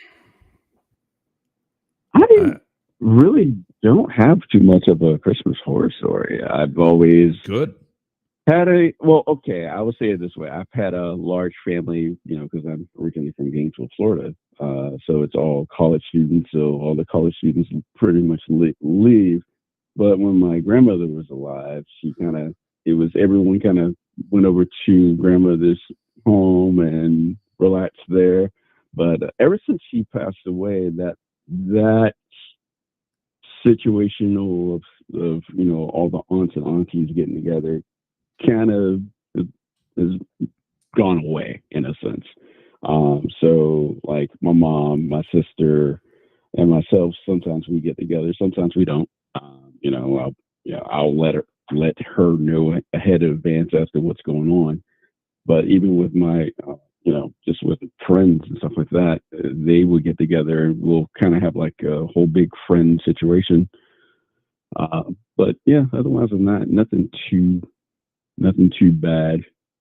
I really don't have too much of a Christmas horror story. I've always had I will say it this way. I've had a large family, because I'm originally from Gainesville, Florida. So it's all college students. So all the college students pretty much leave. But when my grandmother was alive, everyone kind of went over to grandmother's home and relaxed there. But ever since she passed away, that situation of all the aunts and aunties getting together kind of has gone away in a sense. So like my mom, my sister, and myself, sometimes we get together, sometimes we don't. I'll let her know ahead of advance as to what's going on. But even with my, just with friends and stuff like that, they would get together and we'll kind of have like a whole big friend situation. But yeah, otherwise than that, nothing too bad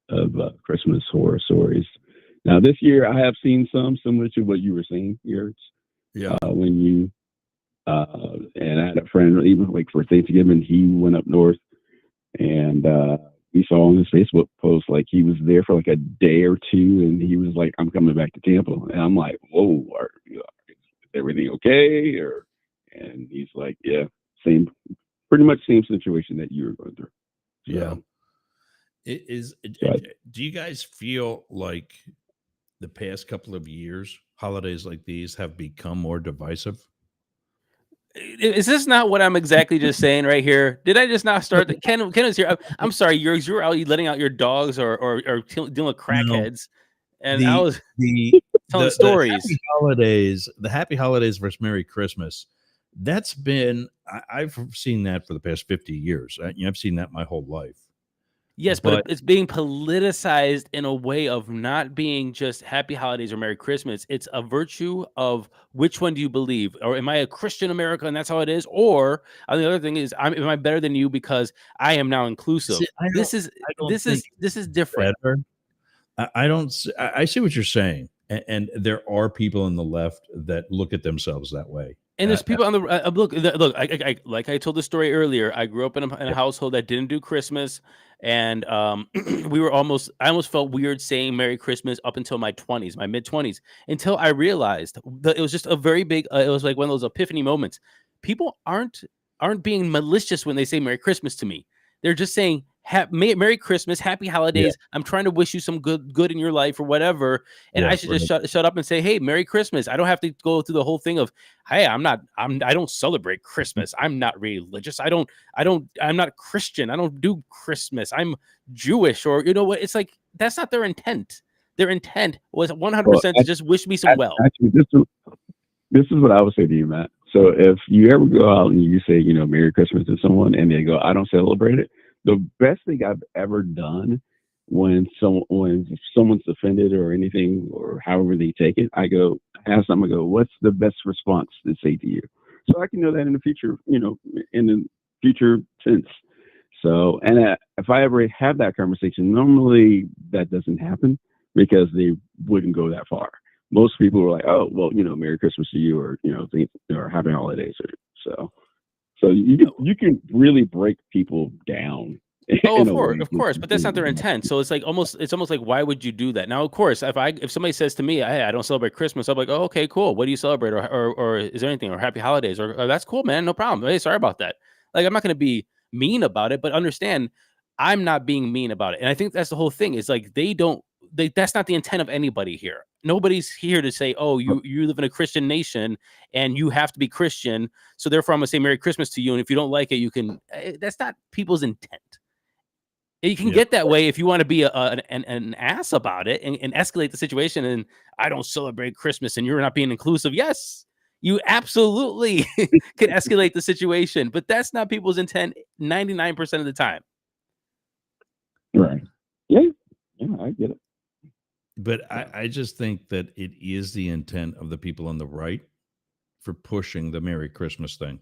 of Christmas horror stories. Now this year I have seen some similar to what you were saying here. Yeah. When you and I had a friend, even like for Thanksgiving, he went up north, and we saw on his Facebook post like he was there for like a day or two, and he was like, "I'm coming back to Tampa," and I'm like, "Whoa, is everything okay?" And he's like, "Yeah, pretty much same situation that you were going through." So, yeah. Do you guys feel like the past couple of years, holidays like these have become more divisive? Is this not what I'm exactly just saying right here? Did I just not start? Ken is here. I'm sorry. You're out letting out your dogs or dealing with crackheads, and I was telling stories. The happy holidays versus Merry Christmas. That's been, I've seen that for the past 50 years. I've seen that my whole life. Yes, but it's being politicized in a way of not being just happy holidays or Merry Christmas. It's a virtue of which one do you believe? Or am I a Christian America and that's how it is? Or the other thing is, am I better than you because I am now inclusive? See, this is different. I see what you're saying. And there are people on the left that look at themselves that way. And there's people on the look. I like I told the story earlier. I grew up in a household that didn't do Christmas, and I almost felt weird saying Merry Christmas up until my mid 20s, until I realized that it was just a very big. It was like one of those epiphany moments. People aren't being malicious when they say Merry Christmas to me. They're just saying Merry Christmas, Happy Holidays. Yeah. I'm trying to wish you some good in your life or whatever. And I should just shut up and say, hey, Merry Christmas. I don't have to go through the whole thing of, hey, I don't celebrate Christmas. I'm not religious. I'm not Christian. I don't do Christmas. I'm Jewish, or what? It's like, that's not their intent. Their intent was 100% to just wish me some well. Actually, this is what I would say to you, Matt. So if you ever go out and you say, Merry Christmas to someone and they go, I don't celebrate it. The best thing I've ever done when someone's offended or anything, or however they take it, I go, ask them, I go, what's the best response to say to you? So I can know that in the future, in the future tense. So, and if I ever have that conversation, normally that doesn't happen because they wouldn't go that far. Most people were like, oh, well, Merry Christmas to you, or, or Happy Holidays. So you can really break people down. Oh, of course, but that's not their intent. So it's almost like, why would you do that? Now, of course, if somebody says to me, hey, I don't celebrate Christmas, I'm like, oh, okay, cool. What do you celebrate, or is there anything, or Happy Holidays, or that's cool, man, no problem. Hey, sorry about that. Like, I'm not going to be mean about it, but understand, I'm not being mean about it. And I think that's the whole thing. Is like that's not the intent of anybody here. Nobody's here to say, oh, you live in a Christian nation and you have to be Christian, so therefore I'm gonna say Merry Christmas to you, and if you don't like it, you can. That's not people's intent. You can get that way if you want to be an ass about it and escalate the situation. And I don't celebrate Christmas and you're not being inclusive. Yes, you absolutely can escalate the situation, but that's not people's intent 99% of the time. Right. Yeah, I get it. But I just think that it is the intent of the people on the right for pushing the Merry Christmas thing.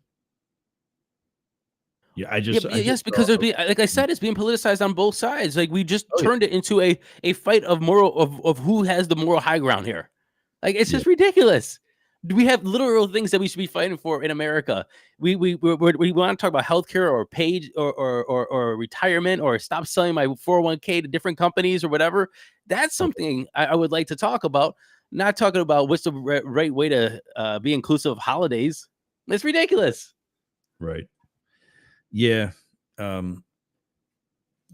Yeah, yes, because there'd be, like I said, it's being politicized on both sides. Like, we just turned it into a fight of who has the moral high ground here. Like, it's just ridiculous. We have literal things that we should be fighting for in America. We want to talk about healthcare or paid or retirement, or stop selling my 401k to different companies or whatever. That's something I would like to talk about. Not talking about what's the right way to be inclusive of holidays. It's ridiculous. Right. Yeah. So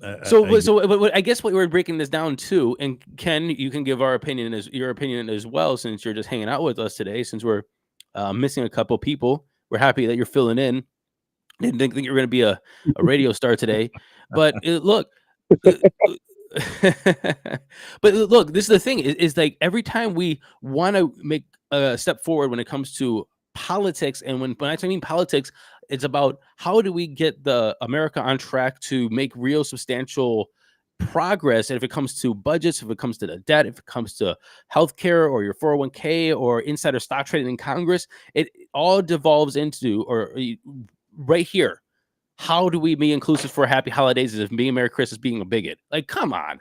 I guess what we're breaking this down to, and Ken, you can give your opinion as well, since you're just hanging out with us today. Since we're missing a couple people, we're happy that you're filling in. Didn't think you're going to be a radio star today, but look. But look, this is the thing: is like every time we want to make a step forward when it comes to politics, and when I mean politics, it's about how do we get the America on track to make real substantial progress. And if it comes to budgets, if it comes to the debt, if it comes to healthcare or your 401k or insider stock trading in Congress, it all devolves into, or right here, how do we be inclusive for Happy Holidays as if being Merry Christmas being a bigot? Like, come on.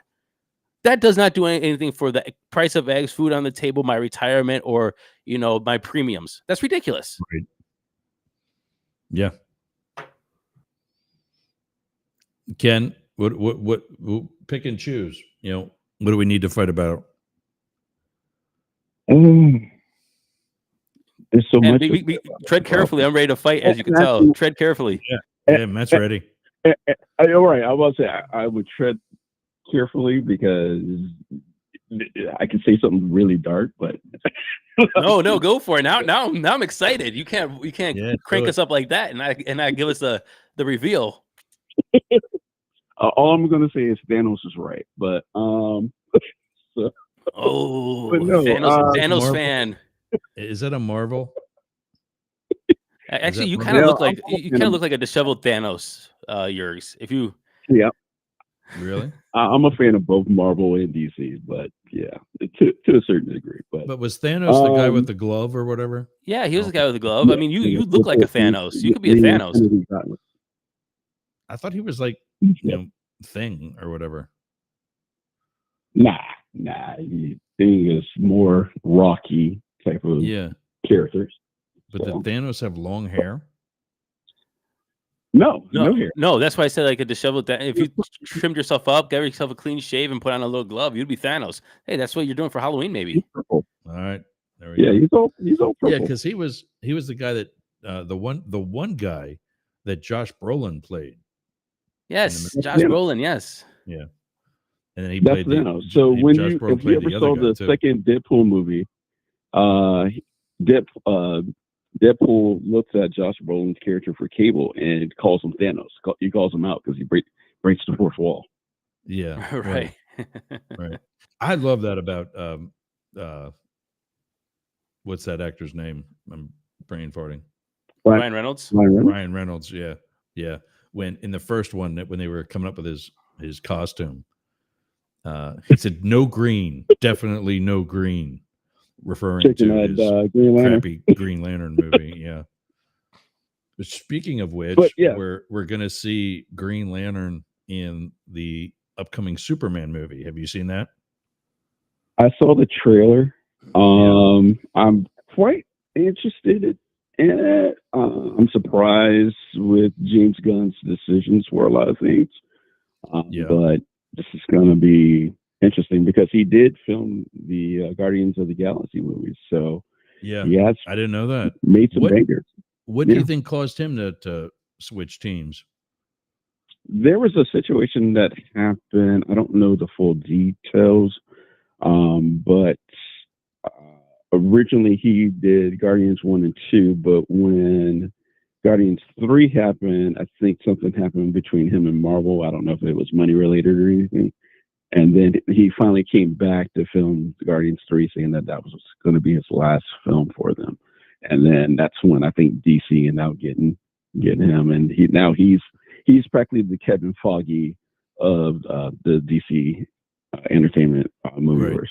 That does not do anything for the price of eggs, food on the table, my retirement, or, my premiums. That's ridiculous. Right. Yeah. Ken, what pick and choose? What do we need to fight about? There's so much. We tread carefully. I'm ready to fight, as you can tell. Tread carefully. Yeah, Matt's ready. All right. I was say I would tread carefully because I can say something really dark, but no, go for it. Now I'm excited. You can't crank us up like that and not give us the reveal. All I'm gonna say is Thanos is right, but no, Thanos fan. Is that a Marvel? Actually, you kind of look like a disheveled Thanos, Yergs. If you, yeah, really, I'm a fan of both Marvel and DC, but yeah, to a certain degree. But was Thanos the guy with the glove or whatever? Yeah, he was the guy with the glove. I mean, you look like a Thanos. You could be a Thanos. I thought he was like Thing or whatever. Nah. Thing is more Rocky type of characters. But did Thanos have long hair? No hair. No, that's why I said like a disheveled. If you trimmed yourself up, got yourself a clean shave, and put on a little glove, you'd be Thanos. Hey, that's what you're doing for Halloween, maybe. All right, there we go. He's all purple. Yeah, because he was the guy that the one guy that Josh Brolin played. Yes, Josh Brolin. Yes. Yeah. And then he played Thanos. So if you ever saw the second Deadpool movie, Deadpool looks at Josh Brolin's character for Cable and calls him Thanos. He calls him out because he breaks the fourth wall. Yeah, right. Right. I love that about what's that actor's name? I'm brain farting. Ryan Reynolds. Ryan Reynolds. Yeah. When in the first one, when they were coming up with his costume, he said no green, definitely no green. referring Chicken to Head, his Green Lantern. crappy Green Lantern movie. Yeah. But speaking of which, But yeah, we're gonna see Green Lantern in the upcoming Superman movie. Have you seen that? I saw the trailer. I'm quite interested in it. I'm surprised with James Gunn's decisions for a lot of things. But this is going to be interesting because he did film the Guardians of the Galaxy movies. So yeah, he has I didn't know that. made some bangers. What do you think caused him to switch teams? There was a situation that happened. I don't know the full details, but originally he did Guardians 1 and 2, but when Guardians 3 happened, I think something happened between him and Marvel. I don't know if it was money related or anything. And then he finally came back to film Guardians 3, saying that was going to be his last film for them. And then that's when I think DC and now getting him, and he's practically the Kevin Feige of the DC entertainment movieverse.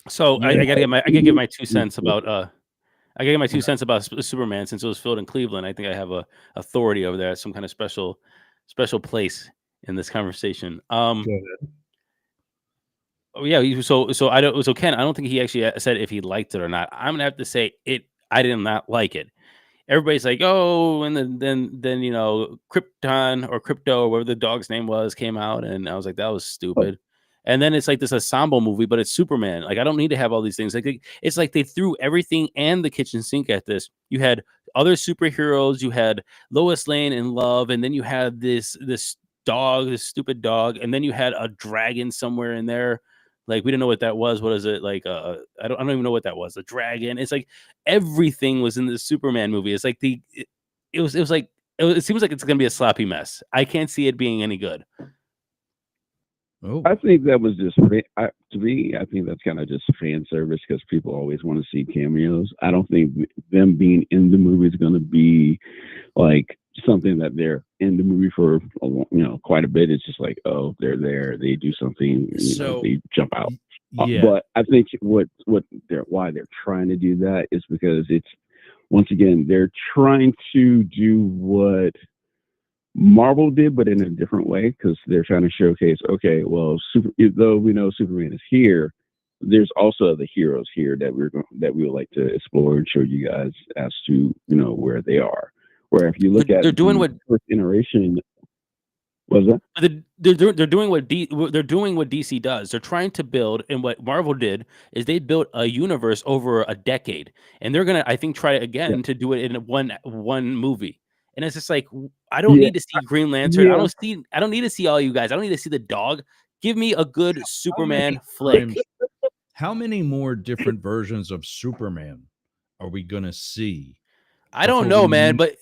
So I gotta give my 2 cents about I gotta get my 2 cents about Superman since it was filmed in Cleveland. I think I have a authority over there, some kind of special place in this conversation. Oh yeah, so I don't. So Ken, I don't think he actually said if he liked it or not. I'm gonna have to say it. I did not like it. Everybody's like, oh, and then Krypton or Crypto or whatever the dog's name was came out, and I was like, that was stupid. And then it's like this ensemble movie, but it's Superman. Like I don't need to have all these things. Like it's like they threw everything and the kitchen sink at this. You had other superheroes. You had Lois Lane in Love, and then you had this dog, this stupid dog, and then you had a dragon somewhere in there. Like we didn't know what that was. What is it like? I don't even know what that was. A dragon. It's like everything was in the Superman movie. It's like it seems like it's gonna be a sloppy mess. I can't see it being any good. Oh, I think that was just to me. I think that's kind of just fan service because people always want to see cameos. I don't think them being in the movie is going to be like something that they're in the movie for quite a bit. It's just like, oh, they're there, they do something, they jump out. But I think why they're trying to do that is because it's, once again, they're trying to do what Marvel did, but in a different way, because they're trying to showcase, okay, well, though we know Superman is here, there's also the heroes here that we would like to explore and show you guys as to where they are. Where if you look at they're doing what first iteration was that they're doing what DC does. They're trying to build, and what Marvel did is they built a universe over a decade, and they're gonna, I think, try again to do it in one movie. And it's just like, I don't need to see Green Lantern. I don't need to see all you guys. I don't need to see the dog. Give me a good Superman flick. How many more different versions of Superman are we gonna see? I don't know, man, but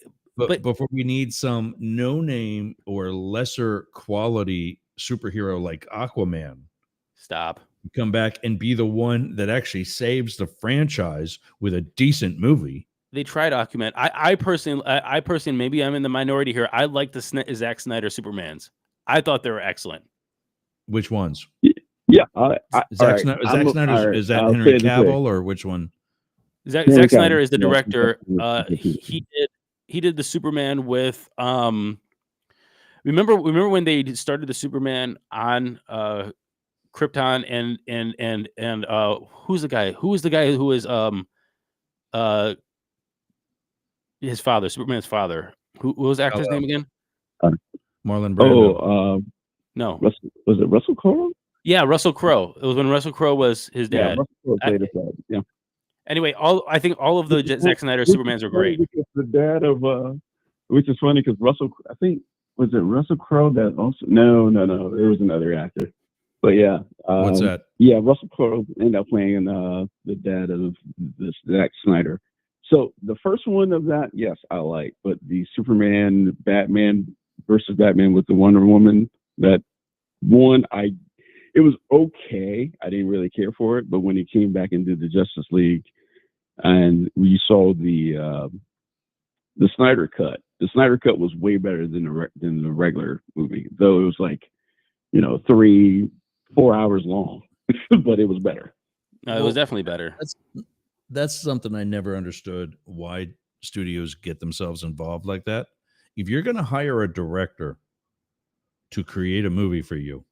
before we need some no-name or lesser quality superhero like Aquaman, stop. Come back and be the one that actually saves the franchise with a decent movie. They tried Aquaman. I personally, maybe I'm in the minority here. I like the Zack Snyder Supermans. I thought they were excellent. Which ones? Yeah, Zack Snyder. Is that Henry Cavill or which one? Zack Snyder is the director. He did the Superman with remember when they started the Superman on Krypton and who's the guy? Who was the guy who was his father, Superman's father? Who was the actor's name again? Marlon Brando. Oh, no. Was it Russell Crowe? Yeah, Russell Crowe. It was when Russell Crowe was his dad. Yeah. Anyway, I think all of the Zack Snyder Supermans are great. The dad of, which is funny because I think, was it Russell Crowe that also? No. There was another actor. But yeah. What's that? Yeah, Russell Crowe ended up playing the dad of this Zack Snyder. So the first one of that, yes, I like. But the Superman, Batman versus Batman with the Wonder Woman, that one, it was okay. I didn't really care for it. But when he came back into the Justice League and we saw the Snyder cut, the Snyder cut was way better than the regular movie, though it was like 3-4 hours long, but it was better. It was definitely better. That's something I never understood, why studios get themselves involved like that. If you're going to hire a director to create a movie for you,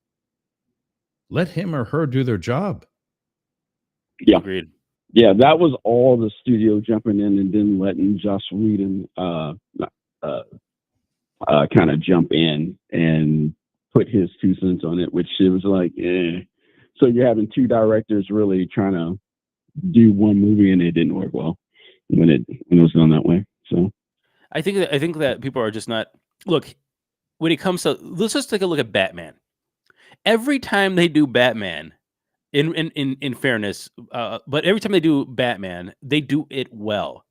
let him or her do their job. Yeah. Agreed. Yeah, that was all the studio jumping in and then letting Joss Whedon kind of jump in and put his 2 cents on it, which it was like, eh. So you're having 2 directors really trying to do one movie, and it didn't work well when it was done that way. So I think that people are just not look when it comes to. Let's just take a look at Batman. Every time they do Batman, in fairness, but every time they do Batman, they do it well.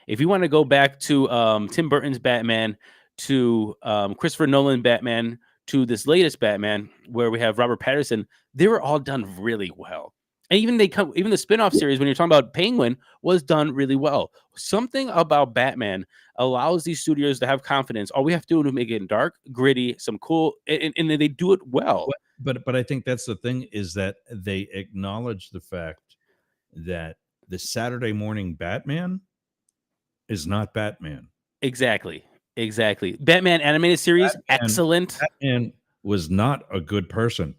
If you want to go back to Tim Burton's Batman, to Christopher Nolan Batman, to this latest Batman where we have Robert Pattinson, they were all done really well. And even the spin-off series, when you're talking about Penguin, was done really well. Something about Batman allows these studios to have confidence. All we have to do is make it dark, gritty, some cool, and they do it well. But I think that's the thing, is that they acknowledge the fact that the Saturday morning Batman is not Batman. Exactly. Batman animated series, excellent. Batman was not a good person.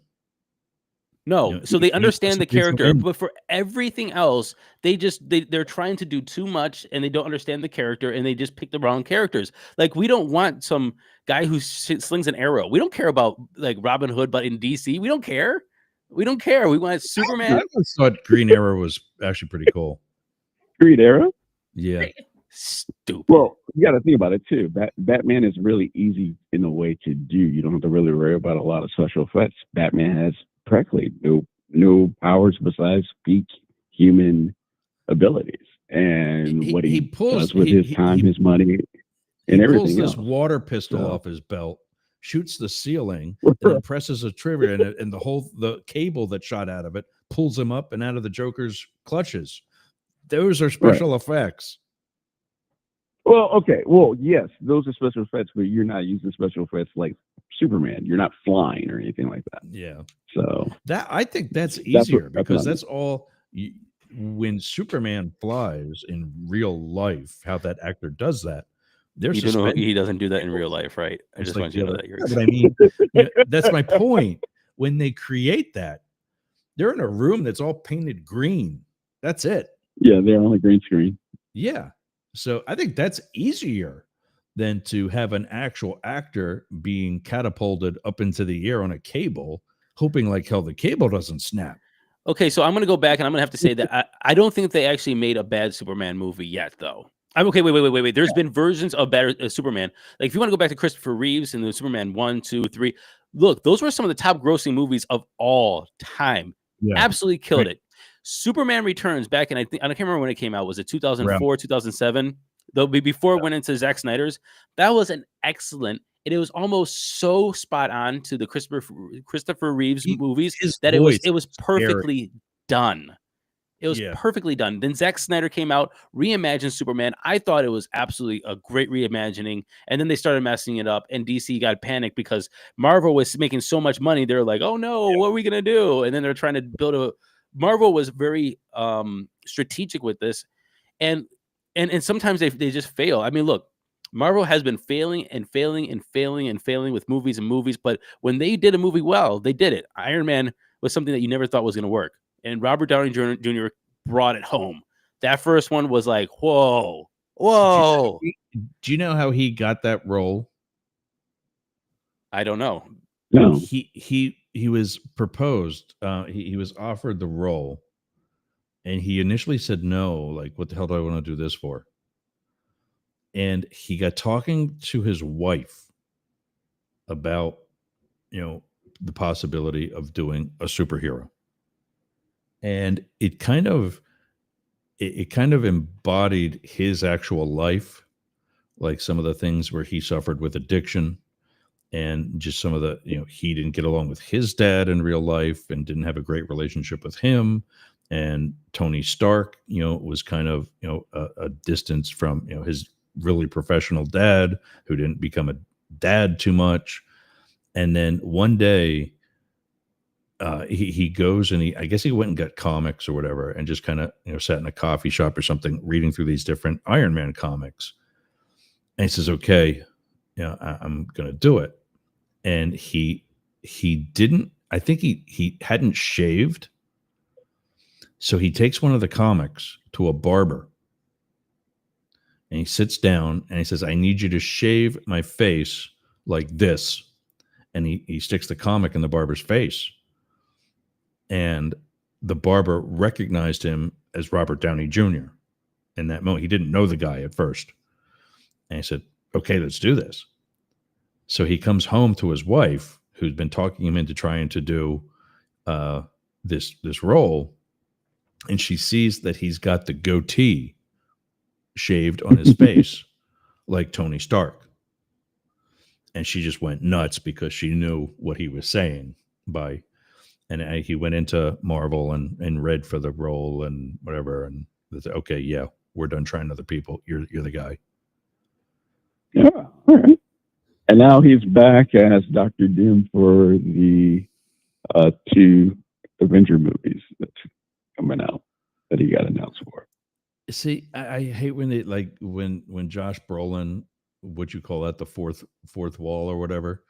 No, so they understand the character, but for everything else, they're trying to do too much, and they don't understand the character, and they just pick the wrong characters. Like, we don't want some guy who slings an arrow. We don't care about like Robin Hood, but in DC, we don't care. We want Superman. I always thought Green Arrow was actually pretty cool. Green Arrow? Yeah. Stupid. Well, you got to think about it too. Batman is really easy in a way to do. You don't have to really worry about a lot of special effects. Batman has practically no powers besides peak human abilities, and what he does with his time, his money, and everything. He pulls else. this water pistol off his belt, shoots the ceiling, and then presses a trigger, and the cable that shot out of it pulls him up and out of the Joker's clutches. Those are special effects. Well, okay. Well, yes, those are special effects, but you're not using special effects like Superman. You're not flying or anything like that. Yeah. So I think that's easier, because that's all. When Superman flies in real life, how that actor does that, you don't know he doesn't do that in real life, right? I just want you to know that. But I mean, that's my point. When they create that, they're in a room that's all painted green. That's it. Yeah, they're on a green screen. Yeah. So I think that's easier than to have an actual actor being catapulted up into the air on a cable, hoping like hell the cable doesn't snap. Okay, so I'm going to go back, and I'm going to have to say that I don't think they actually made a bad Superman movie yet, though. I'm okay. Wait. There's been versions of better Superman. Like, if you want to go back to Christopher Reeves and the Superman 1, 2, 3, look, those were some of the top grossing movies of all time. Yeah. Absolutely killed it. Superman Returns back in, I can't remember when it came out. Was it 2004, 2007? Though before it went into Zack Snyder's, that was an excellent, and it was almost so spot on to the Christopher Reeves movies that it was perfectly done. It was perfectly done. Then Zack Snyder came out, reimagined Superman. I thought it was absolutely a great reimagining. And then they started messing it up, and DC got panicked because Marvel was making so much money. They're like, oh no, what are we going to do? And then they're trying to build Marvel was very strategic with this. And sometimes they just fail. I mean, look, Marvel has been failing with movies. But when they did a movie well, they did it. Iron Man was something that you never thought was going to work. And Robert Downey Jr. brought it home. That first one was like, whoa. Do you know how he got that role? I don't know. No. He was proposed. He was offered the role, and he initially said no. Like, what the hell do I want to do this for? And he got talking to his wife about, the possibility of doing a superhero. And it kind of embodied his actual life, like some of the things where he suffered with addiction, and just some of the, he didn't get along with his dad in real life and didn't have a great relationship with him. And Tony Stark, was kind of, a distance from, his really professional dad, who didn't become a dad too much. And then one day, he goes and I guess he went and got comics or whatever, and just kind of sat in a coffee shop or something, reading through these different Iron Man comics. And he says, "Okay, I'm going to do it." And he didn't. I think he hadn't shaved, so he takes one of the comics to a barber, and he sits down and he says, "I need you to shave my face like this." And he sticks the comic in the barber's face. And the barber recognized him as Robert Downey Jr. in that moment. He didn't know the guy at first. And he said, "Okay, let's do this." So he comes home to his wife, who's been talking him into trying to do this role. And she sees that he's got the goatee shaved on his face like Tony Stark. And she just went nuts because she knew what he was saying and he went into Marvel and read for the role and whatever. And they said, "Okay, yeah, we're done trying other people. You're the guy." Yeah, all right. And now he's back as Dr. Doom for the 2 Avenger movies that's coming out that he got announced for. See, I hate when they when Josh Brolin, what you call that, the fourth wall or whatever.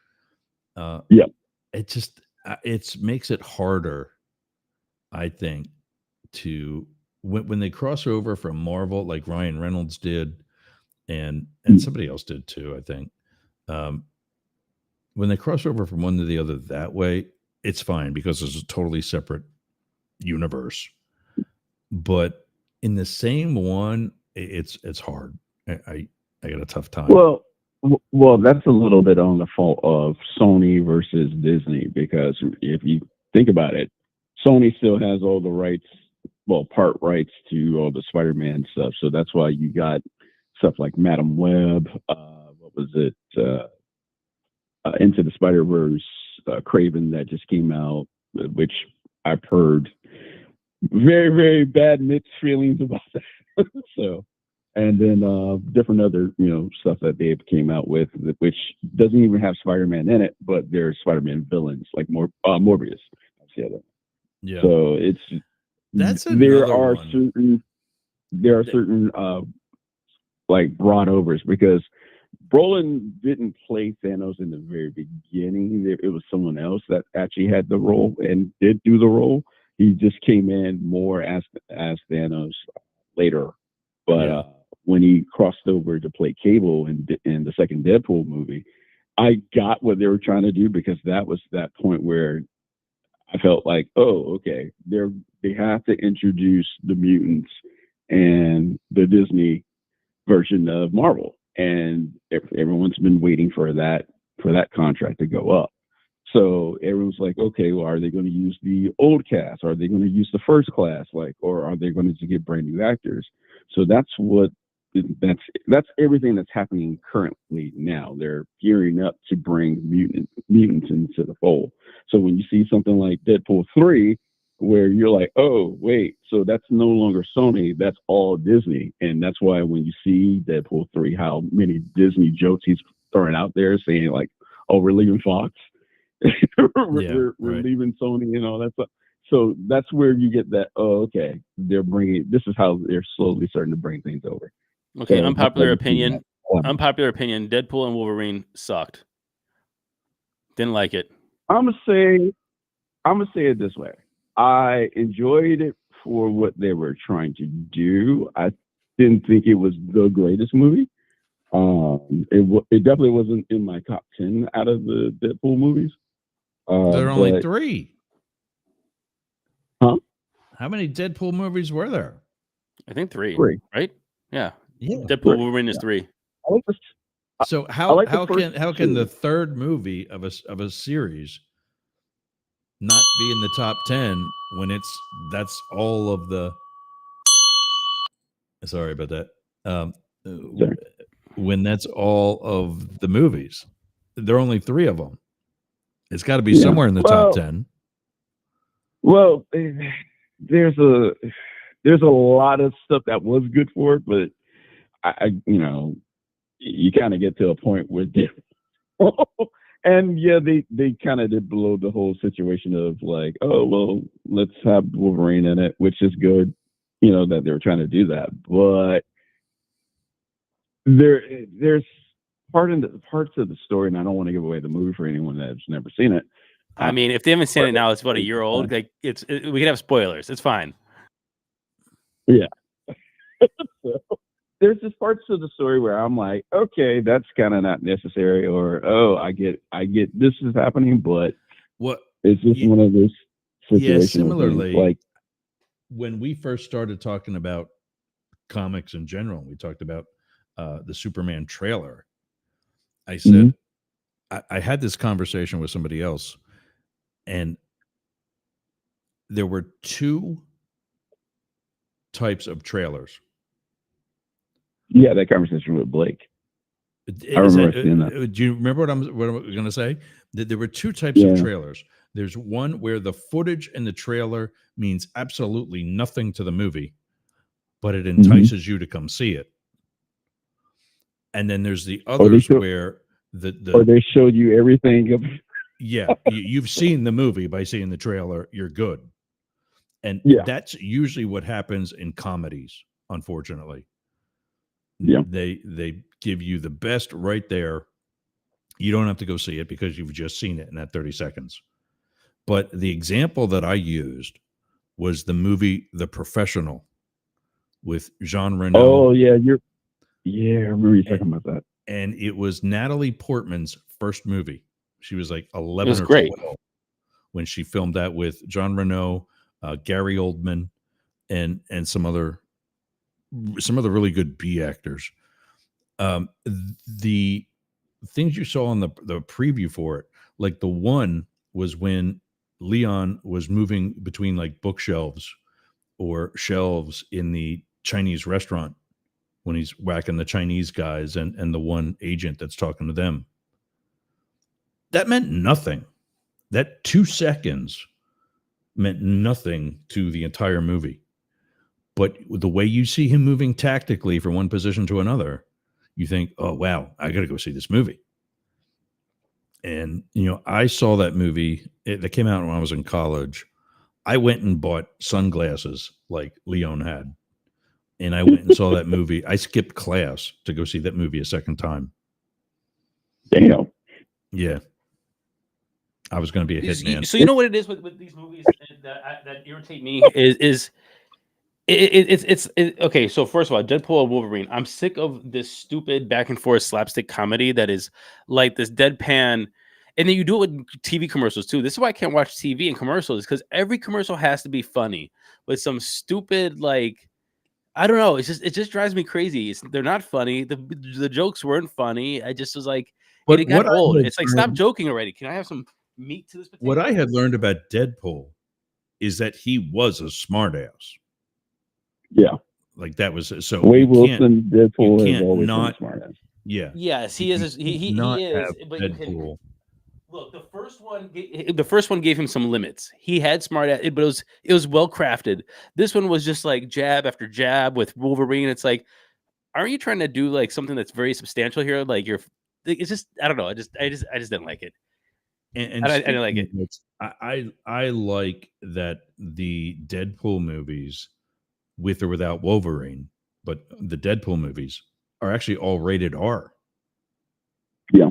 Yeah. It just it makes it harder, I think, to when they cross over from Marvel, like Ryan Reynolds did, and somebody else did too, I think. When they cross over from one to the other that way, it's fine because it's a totally separate universe. But in the same one, it's hard. I got a tough time. Well, that's a little bit on the fault of Sony versus Disney, because if you think about it, Sony still has all the rights, part rights to all the Spider-Man stuff. So that's why you got stuff like Madam Web. What was it? Into the Spider-Verse, Craven that just came out, which I've heard very, very bad mixed feelings about that. So, and then different other stuff that they came out with, which doesn't even have Spider-Man in it, but there's Spider-Man villains like Morbius. Yeah. So that's there are one. certain like brought overs, because Brolin didn't play Thanos in the very beginning. It was someone else that actually had the role and did do the role. He just came in more as Thanos later. But when he crossed over to play Cable in the second Deadpool movie, I got what they were trying to do, because that was that point where I felt like, oh, okay, they have to introduce the mutants and the Disney version of Marvel, and everyone's been waiting for that contract to go up. So everyone's like, okay, well, are they going to use the old cast? Are they going to use the first class, or are they going to get brand new actors? So that's everything that's happening currently now. They're gearing up to bring mutants into the fold. So when you see something like Deadpool 3, where you're like, oh, wait, so that's no longer Sony, that's all Disney. And that's why when you see Deadpool 3, how many Disney jokes he's throwing out there, saying like, oh, we're leaving Fox, we're leaving Sony and all that stuff. So that's where you get that, oh, okay, this is how they're slowly starting to bring things over. Okay, so, unpopular opinion, Deadpool and Wolverine sucked. Didn't like it. I'm gonna say it this way. I enjoyed it for what they were trying to do. I didn't think it was the greatest movie. It definitely wasn't in my top 10 out of the Deadpool movies. There are only 3. Huh? How many Deadpool movies were there? I think 3. 3. Right? Yeah. Yeah. Deadpool Wolverine is 3. So how can the third movie of a series not be in the top 10 when that's all of the sorry about that when that's all of the movies? There are only 3 of them. It's got to be somewhere in the top 10. Well, there's a lot of stuff that was good for it, but you kind of get to a point where And yeah, they kind of did blow the whole situation of like, oh well, let's have Wolverine in it, which is good, that they were trying to do that. But there's parts of the story, and I don't want to give away the movie for anyone that's never seen it. I mean, if they haven't seen it now, it's about a year old. Like we can have spoilers. It's fine. Yeah. So, there's just parts of the story where I'm like, okay, that's kind of not necessary, or oh, I get this is happening, but what it's just one of those situations. Yeah, similarly, like when we first started talking about comics in general, we talked about the Superman trailer. I said I had this conversation with somebody else, and there were two types of trailers. Yeah, that conversation with Blake. I remember seeing that. Do you remember what I'm going to say? That there were two types of trailers. There's one where the footage in the trailer means absolutely nothing to the movie, but it entices you to come see it. And then there's the others where or they showed you everything. Yeah, you've seen the movie by seeing the trailer. You're good. And that's usually what happens in comedies, unfortunately. Yeah. They give you the best right there. You don't have to go see it because you've just seen it in that 30 seconds. But the example that I used was the movie The Professional with Jean Reno. Oh, yeah. I remember you talking about that. And it was Natalie Portman's first movie. She was like 11 or 12 when she filmed that with Jean Reno, Gary Oldman, and some other really good B actors. The things you saw on the preview for it, like the one was when Leon was moving between like bookshelves or shelves in the Chinese restaurant when he's whacking the Chinese guys and the one agent that's talking to them. That meant nothing. That 2 seconds meant nothing to the entire movie. But the way you see him moving tactically from one position to another, you think, oh, wow, I got to go see this movie. And, I saw that movie. That came out when I was in college. I went and bought sunglasses like Leon had. And I went and saw that movie. I skipped class to go see that movie a second time. Damn. Yeah. I was going to be a hitman. So you know what it is with these movies that irritate me is it's okay. So first of all, Deadpool and Wolverine. I'm sick of this stupid back and forth slapstick comedy that is like this deadpan, and then you do it with TV commercials too. This is why I can't watch TV and commercials, because every commercial has to be funny with some stupid like. I don't know. It just drives me crazy. They're not funny. The jokes weren't funny. I just was like, it got old. It's like, stop joking already. Can I have some meat to this potato? What I had learned about Deadpool is that he was a smartass. Yeah, like that was so. Wade Wilson, Deadpool is always not a smartass. Yeah. Yes, he is. He is. But Deadpool. Look, the first one gave him some limits. He had smart, but it was well crafted. This one was just like jab after jab with Wolverine. It's like, aren't you trying to do like something that's very substantial here? Like it's just, I don't know. I just didn't like it, and I didn't like it. I like that the Deadpool movies, with or without Wolverine, but the Deadpool movies are actually all rated R. Yeah.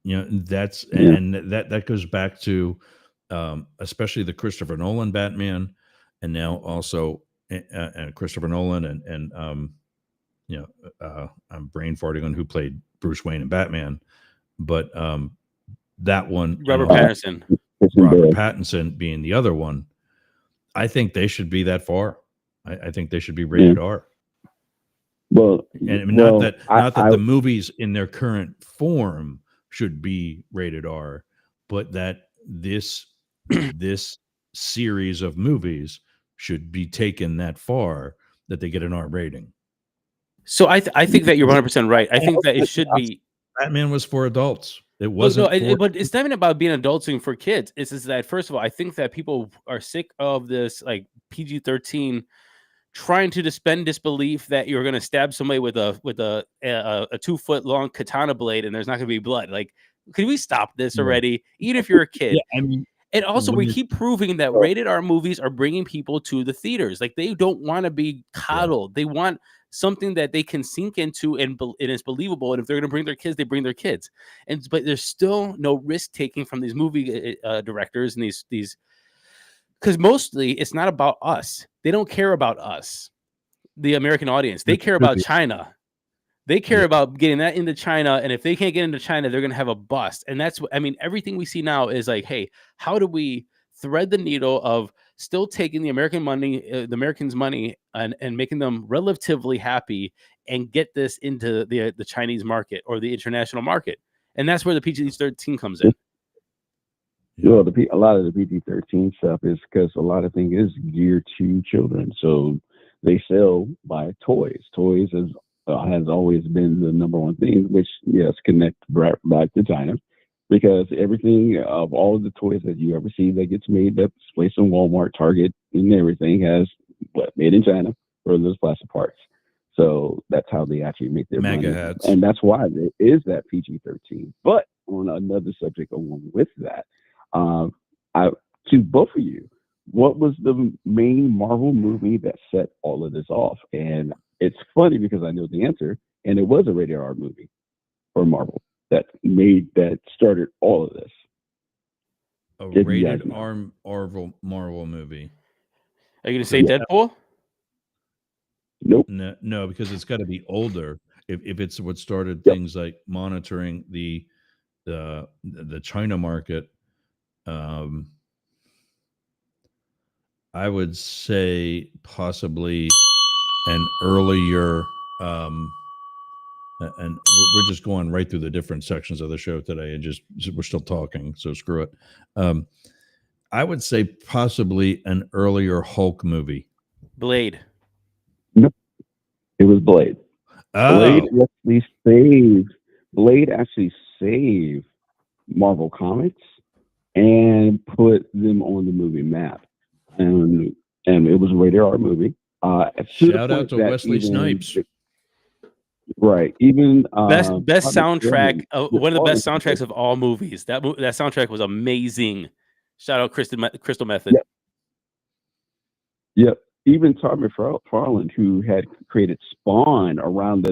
That's and that goes back to especially the Christopher Nolan Batman, and now also Christopher Nolan and I'm brain farting on who played Bruce Wayne and Batman, but that one, Robert Pattinson being the other one. I think they should be that far. I think they should be rated R. Well, not that the movies in their current form should be rated R, but that this series of movies should be taken that far that they get an R rating. So I think that you're 100% right. I think that it should be. Batman was for adults. It wasn't. But it's not even about being adulting for kids. It's just that, first of all, I think that people are sick of this like PG-13 trying to suspend disbelief that you're going to stab somebody with a 2-foot long katana blade and there's not going to be blood. Like, Can we stop this Yeah. already? Even if you're a kid. Yeah, I mean, And also, when we you- keep proving that rated R movies are bringing people to the theaters. Like, they don't want to be coddled. They want something that they can sink into and it is believable. And if they're going to bring their kids, they bring their kids. But there's still no risk taking from these movie directors and these because mostly it's not about us. They don't care about us, the American audience. They care about China. They care about getting that into China, and if they can't get into China, they're going to have a bust. And that's what I mean. Everything we see now is like, hey, how do we thread the needle of still taking the American money, the Americans' money, and making them relatively happy, and get this into the Chinese market or the international market? And that's where the PG-13 comes in. Well, a lot of the PG-13 stuff is because a lot of things is geared to children, so they sell by toys. Toys has always been the number one thing, which yes, connect back to China, because everything of all of the toys that you ever see that gets made that's placed in Walmart, Target, and everything has made in China for those plastic parts. So that's how they actually make their MAGA money, hats. and that's why there is that PG-13. But on another subject along with that, to both of you, what was the main Marvel movie that set all of this off? And it's funny because I know the answer, and it was a rated R movie for Marvel that started all of this. A If you rated guys know. R Marvel movie. Are you going to say Yeah. Deadpool? Nope. No, because it's got to be older. If it's what started Yep. things like monitoring the China market, I would say possibly an earlier. And we're just going right through the different sections of the show today, and just we're still talking, so screw it. I would say possibly an earlier Hulk movie. Blade. Nope. It was Blade. Oh, Blade actually saved Marvel Comics and put them on the movie map, and it was a rated R movie. shout out to Wesley Snipes. Right. Even Best soundtrack, one of the best soundtracks of all movies. That soundtrack was amazing. Shout out Crystal Method. Yep. Even Todd McFarlane, who had created Spawn around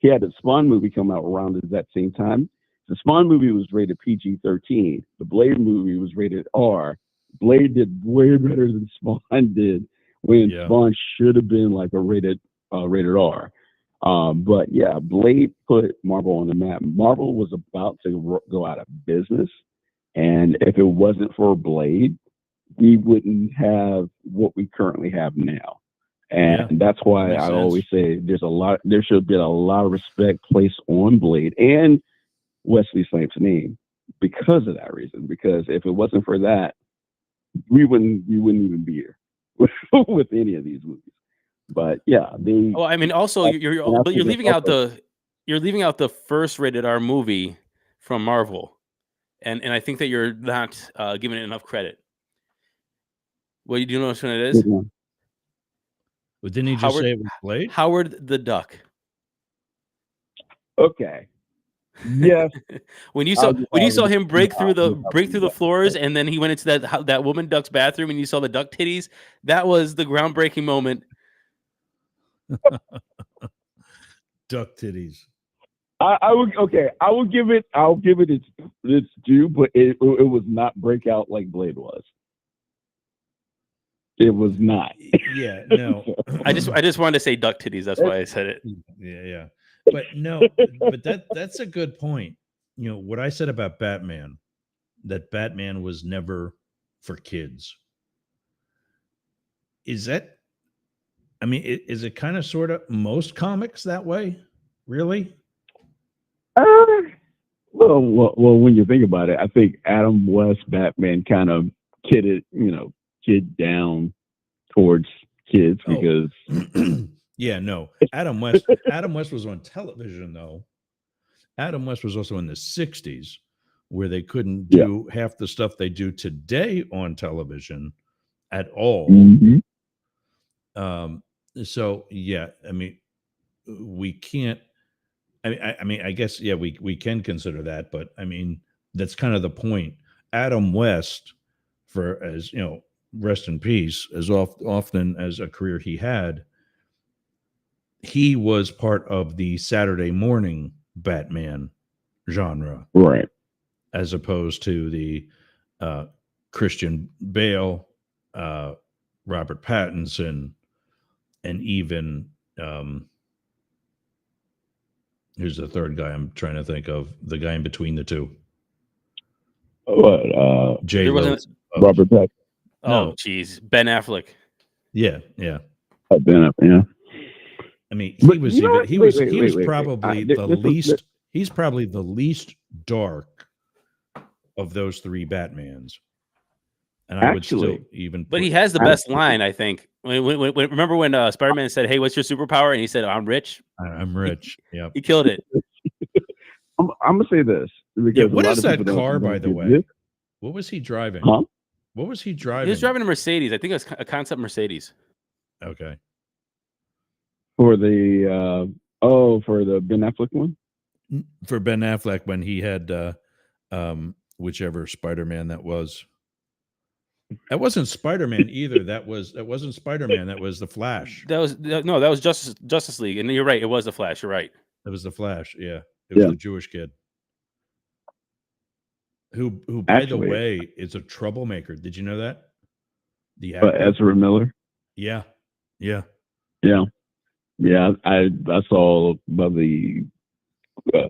he had the Spawn movie come out around the exact same time. The Spawn movie was rated PG-13. The Blade movie was rated R. Blade did way better than Spawn did, when Spawn should have been like a rated R. But yeah, Blade put Marvel on the map. Marvel was about to go out of business, and if it wasn't for Blade, we wouldn't have what we currently have now. And that's why I always say there should have been a lot of respect placed on Blade and Wesley Snipes' name because of that reason. Because if it wasn't for that, we wouldn't even be here with any of these movies. But yeah, well, I mean, also you're leaving out the first rated R movie from Marvel, and I think that you're not giving it enough credit. Well, do you know which one it is? But didn't he just say it was Blade? Howard the Duck. Okay. Yes. when you saw him break through the floors, and then he went into that woman duck's bathroom, and you saw the duck titties, that was the groundbreaking moment. Duck titties. I'll give it its due, but it was not breakout like Blade was. It was not. Yeah, no. I just wanted to say duck titties. That's why I said it. Yeah. But no, but that's a good point. You know, what I said about Batman, that Batman was never for kids. Is that, I mean, is it kind of sort of most comics that way? Really? Well, when you think about it, I think Adam West Batman kind of kid down towards kids because yeah, no. Adam West was on television though. Adam West was also in the 60s where they couldn't do half the stuff they do today on television at all. Mm-hmm. So yeah, I mean, we can't I mean, I guess we can consider that, but I mean, that's kind of the point. Adam West, for as you know, rest in peace, as often as a career he had, he was part of the Saturday morning Batman genre, Right. as opposed to the Christian Bale, Robert Pattinson, and even who's the third guy I'm trying to think of, the guy in between the two. What? J. Robert Pattinson. Oh, geez, Ben Affleck. Yeah. Ben Affleck, yeah. I mean, But he was wait. probably the least. He's probably the least dark of those three Batmans. And I would still even. But he has the best line, I think. Remember when Spider-Man said, "Hey, what's your superpower?" and he said, "I'm rich." I'm rich. Yeah, he killed it. I'm gonna say this. Yeah, what is that car, by the way? What was he driving? Huh? What was he driving? He was driving a Mercedes. I think it was a concept Mercedes. Okay. For the for the Ben Affleck one? For Ben Affleck when he had whichever Spider-Man that was. That wasn't Spider-Man either. That wasn't Spider-Man. That was the Flash. That was Justice League. And you're right, it was the Flash. You're right. It was the Flash. Yeah, it was the Jewish kid who by the way is a troublemaker. Did you know that? The actor. Ezra Miller. Yeah. I saw about the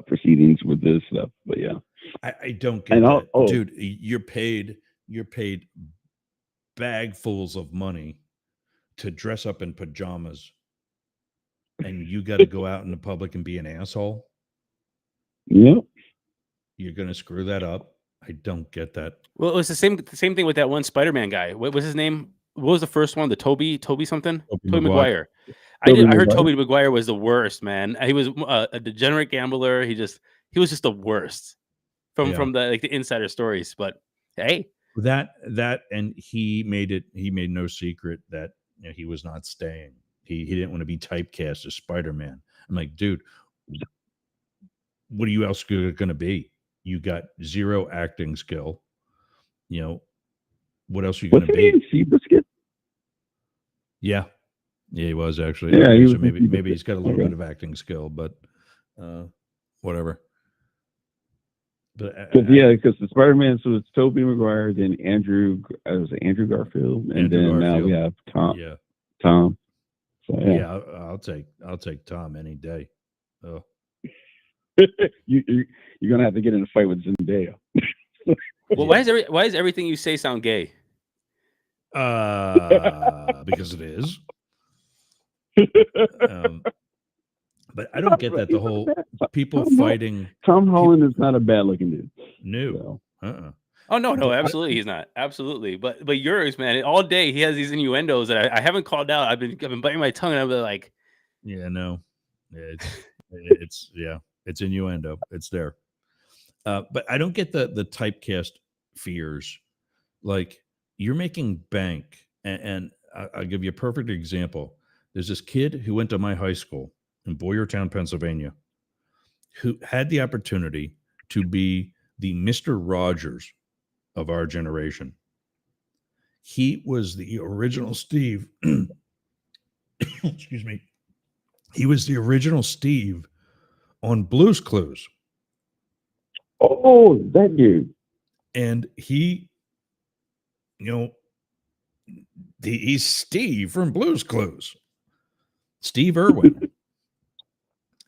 proceedings with this stuff, but yeah, I don't get that, dude. You're paid bagfuls of money to dress up in pajamas, and you got to go out in the public and be an asshole. Yep. You're gonna screw that up. I don't get that. Well, it was the same thing with that one Spider-Man guy. What was his name? What was the first one? The Toby something? Tobey Maguire. I heard Tobey Maguire was the worst, man. He was a degenerate gambler. He was just the worst from the the insider stories. But hey, that and he made no secret that he was not staying. He didn't want to be typecast as Spider-Man. I'm like, dude, what are you else going to be? You got zero acting skill. What else are you going to be? Seabiscuit? Yeah, he was actually. Yeah, so maybe he's got a little bit of acting skill, but whatever. But because the Spider-Man, so it's Tobey Maguire, then Andrew Garfield, and then now we have Tom. Yeah, Tom. So, yeah, I'll take Tom any day. Oh. You're gonna have to get in a fight with Zendaya. Well, why does everything you say sound gay? Because it is. But I don't get that, the whole people fighting. Tom Holland is not a bad looking dude. No. Oh no, absolutely he's not. Absolutely, but yours, man, all day he has these innuendos that I haven't called out. I've been biting my tongue, and I'm like, yeah, no, it's innuendo. It's there. But I don't get the typecast fears. Like, you're making bank, and I'll give you a perfect example. There's this kid who went to my high school in Boyertown, Pennsylvania, who had the opportunity to be the Mr. Rogers of our generation. He was the original Steve. Excuse me. He was the original Steve on Blue's Clues. Oh, that dude. And he, he's Steve from Blue's Clues. Steve Irwin.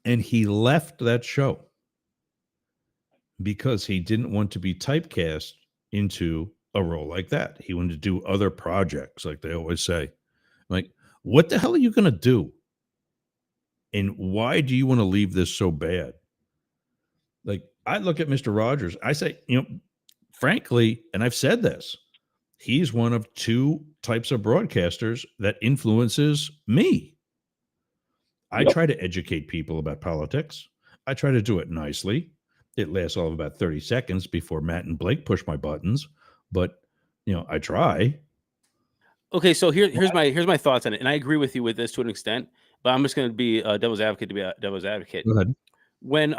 And he left that show because he didn't want to be typecast into a role like that. He wanted to do other projects, like they always say. Like, what the hell are you going to do? And why do you want to leave this so bad? Like, I look at Mr. Rogers. I say, frankly, and I've said this, he's one of two types of broadcasters that influences me. I try to educate people about politics. I try to do it nicely. It lasts all of about 30 seconds before Matt and Blake push my buttons, but I try. Okay, so here's my thoughts on it, and I agree with you with this to an extent, but I'm just going to be devil's advocate to be a devil's advocate. Go ahead. when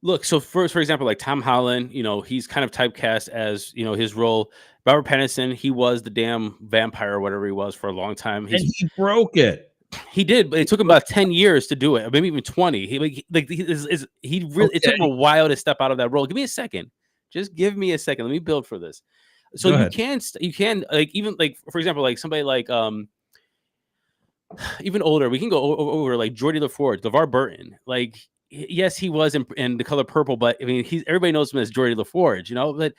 look, so for example, like Tom Holland, he's kind of typecast as his role. Robert Pattinson, he was the damn vampire or whatever he was for a long time. And he broke it. He did, but it took him about 10 years to do it, or maybe even 20. He really it took him a while to step out of that role. Give me a second. Just give me a second. Let me build for this. So you can like, even like, for example, like somebody like even older, we can go over like Geordie LaForge, LeVar Burton. Like, yes, he was in The Color Purple, but I mean, everybody knows him as Geordie LaForge, but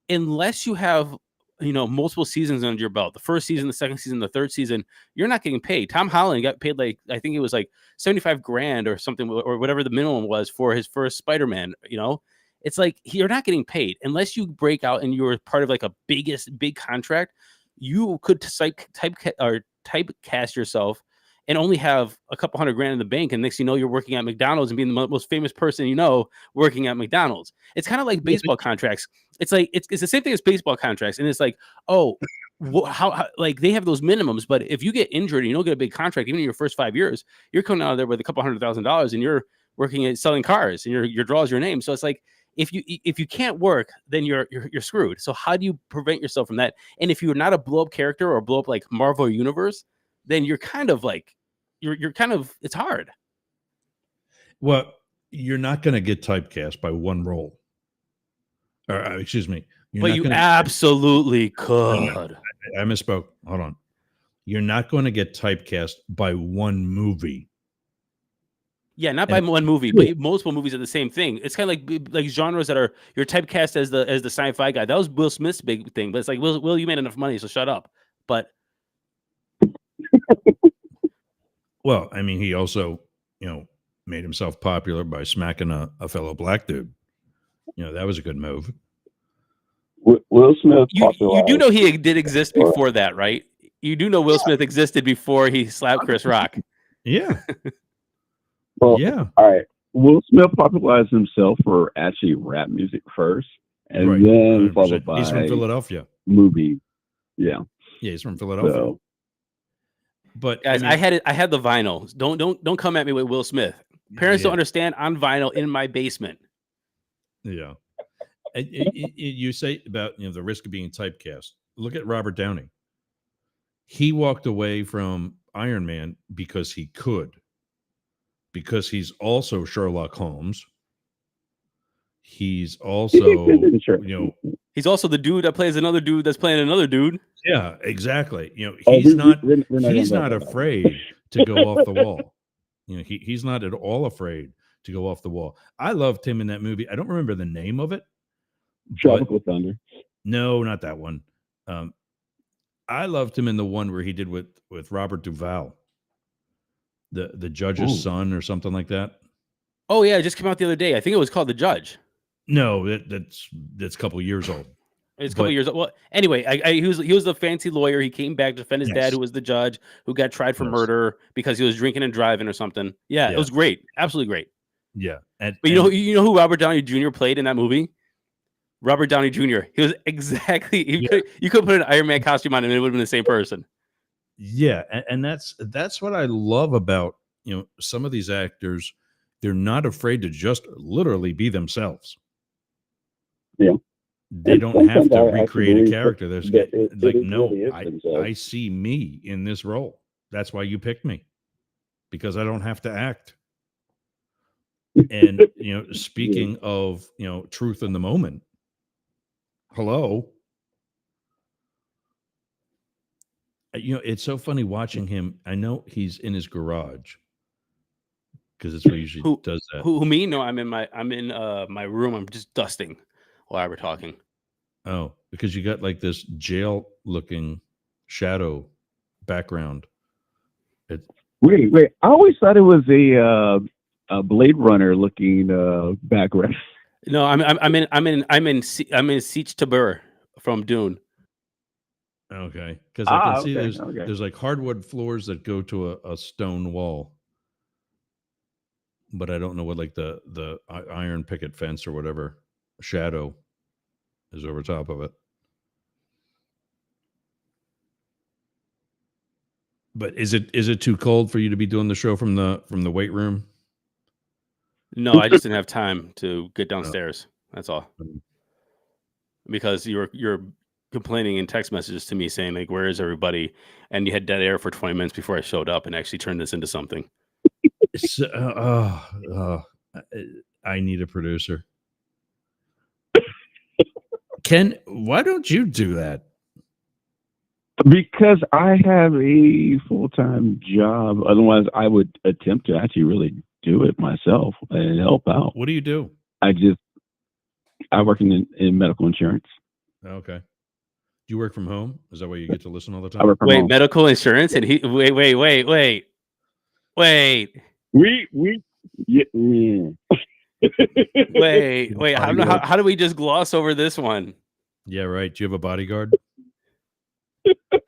unless you have multiple seasons under your belt, the first season, the second season, the third season, you're not getting paid. Tom Holland got paid, like, I think it was like 75 grand or something, or whatever the minimum was for his first Spider-Man. It's like, you're not getting paid unless you break out and you're part of like a big contract. You could typecast yourself and only have a couple $100,000 in the bank, and next you're working at McDonald's and being the most famous person working at McDonald's. It's kind of like baseball contracts. It's like it's the same thing as baseball contracts, and it's like, oh, how like they have those minimums, but if you get injured and you don't get a big contract, even in your first 5 years, you're coming out of there with a couple $100,000, and you're working at selling cars, and your draw is your name. So it's like, if you can't work, then you're screwed. So how do you prevent yourself from that? And if you're not a blow up character or blow up like Marvel Universe, then you're kind of like, you're kind of, it's hard. Well, you're not going to get typecast by one role. Or excuse me. But you absolutely could. I misspoke. Hold on. You're not going to get typecast by one movie. Yeah, not by one movie, but multiple movies are the same thing. It's kind of like genres that are, you're typecast as the sci-fi guy. That was Will Smith's big thing, but it's like, Will, you made enough money, so shut up. But well, I mean, he also, made himself popular by smacking a fellow black dude. That was a good move. Will Smith. You do know he did exist before that, right? You do know Will Smith existed before he slapped Chris Rock. Yeah. Well, yeah. All right. Will Smith popularized himself for actually rap music first, and then 100%. Followed by he's from Philadelphia. Movie. Yeah. Yeah, he's from Philadelphia. So, but guys, I had the vinyl. Don't come at me with Will Smith. Parents don't understand. On vinyl in my basement. Yeah. You say about the risk of being typecast. Look at Robert Downey. He walked away from Iron Man because he could. Because he's also Sherlock Holmes. He's also, he's also the dude that plays another dude that's playing another dude. Yeah, exactly. He's not afraid to go off the wall. He's not at all afraid to go off the wall. I loved him in that movie. I don't remember the name of it. Tropical Thunder. No, not that one. I loved him in the one where he did with Robert Duvall. The Judge's Son or something like that. Oh yeah, it just came out the other day. I think it was called The Judge. No, that's a couple years old. It's a couple years old. Well, anyway, he was the fancy lawyer. He came back to defend his dad, who was the judge, who got tried for murder because he was drinking and driving or something. Yeah, it was great, absolutely great. Yeah, but you know who Robert Downey Jr. played in that movie? Robert Downey Jr. He was exactly. You could put an Iron Man costume on him, and it would have been the same person. Yeah, and that's what I love about some of these actors. They're not afraid to just literally be themselves. Yeah, they don't have to recreate a character. There's I see me in this role. That's why you picked me, because I don't have to act. And speaking of truth in the moment. Hello. It's so funny watching him. I know he's in his garage because it's where he usually does that. Who me? No, I'm in my room. I'm just dusting while we're talking. Oh, because you got like this jail looking shadow background. Wait. I always thought it was a Blade Runner looking background. No, I'm in Siege Tabur from Dune. Okay, because I can see there's like hardwood floors that go to a stone wall, but I don't know what like the iron picket fence or whatever shadow is over top of it. But is it too cold for you to be doing the show from the weight room? No, I just didn't have time to get downstairs. That's all. Mm. Because you're complaining in text messages to me saying like, "Where is everybody?" And you had dead air for 20 minutes before I showed up and actually turned this into something. I need a producer. Ken, why don't you do that? Because I have a full-time job. Otherwise, I would attempt to actually really do it myself and help out. What do you do? I work in medical insurance. Okay. Do you work from home? Is that why you get to listen all the I time? work from Wait, home. medical insurance? And he wait. Yeah. Wait. How do we just gloss over this one? Yeah, right. Do you have a bodyguard?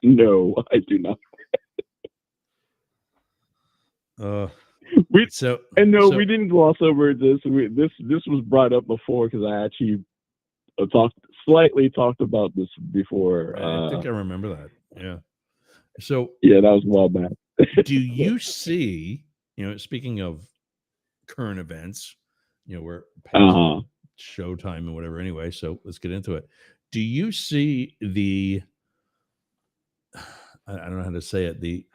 No, I do not. We didn't gloss over this. This was brought up before because I actually slightly talked about this before. I think I remember that. Yeah. So yeah, that was a while back. do you see, speaking of current events, we're past showtime and whatever anyway, so let's get into it. Do you see I don't know how to say it, the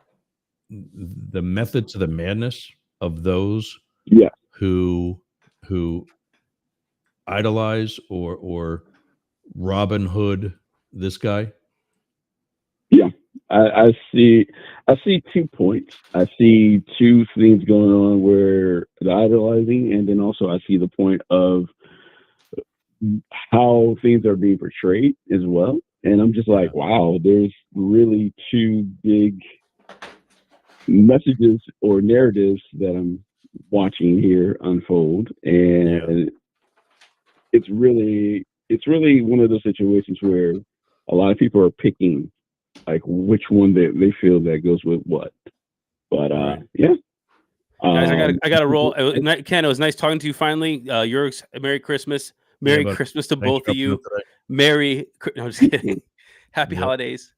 method to the madness of those who idolize or Robin Hood this guy? Yeah, I see 2 points. I see 2 things going on where the idolizing, and then also I see the point of how things are being portrayed as well. And I'm just like, wow, there's really 2 big messages or narratives that I'm watching here unfold, and it's really one of those situations where a lot of people are picking like which one they feel that goes with what. But yeah. Guys, I got to roll. Ken, it was nice talking to you finally. Merry Christmas. Merry Christmas to both of you. No, I'm just kidding. Happy holidays.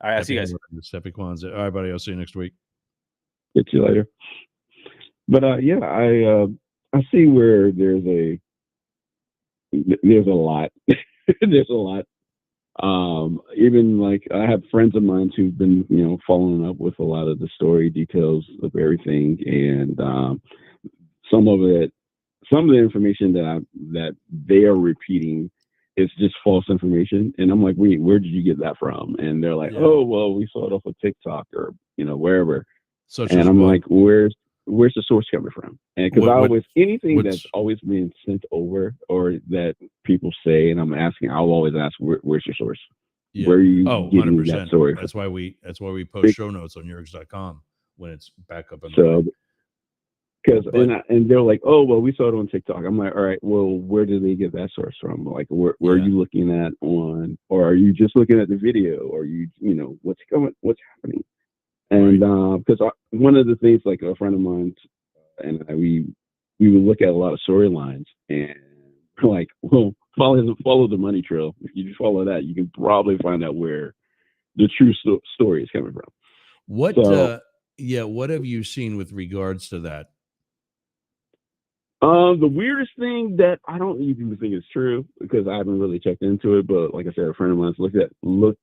All right, I'll see you guys. Happy Kwanzaa. All right, buddy. I'll see you next week. Get you later. But yeah, I see where there's a lot. There's a lot. Even like I have friends of mine who've been, following up with a lot of the story details of everything, and some of the information that they are repeating is just false information. And I'm like, where did you get that from? And they're like, oh, well, we saw it off of TikTok or wherever. And I'm like, where's the source coming from? And because anything that's always been sent over or that people say, and I'll always ask, where's your source? Yeah. Where are you getting 100%. that story? That's why we post show notes on Yergs.com when it's back up. Because and they're like, oh, well, we saw it on TikTok. I'm like, all right, well, where did they get that source from? Like, where are you looking at on, or are you just looking at the video, or what's happening? And because one of the things, like a friend of mine and we would look at a lot of storylines, and we're like, well, follow the money trail. If you just follow that, you can probably find out where the true story is coming from. What have you seen with regards to that? The weirdest thing that I don't even think is true, because I haven't really checked into it, but like I said, a friend of mine was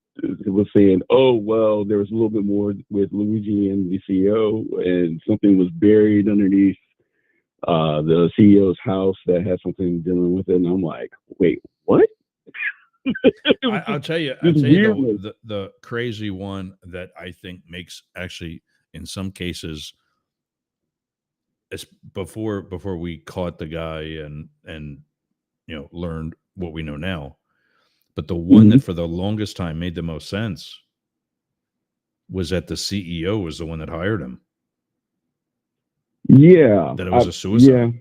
saying, oh, well, there was a little bit more with Luigi and the CEO, and something was buried underneath the CEO's house that had something dealing with it. And I'm like, wait, what? I'll tell you the crazy one that I think makes actually in some cases, before we caught the guy and learned what we know now, but the one that for the longest time made the most sense was that the CEO was the one that hired him. Yeah, that it was a suicide. Yeah,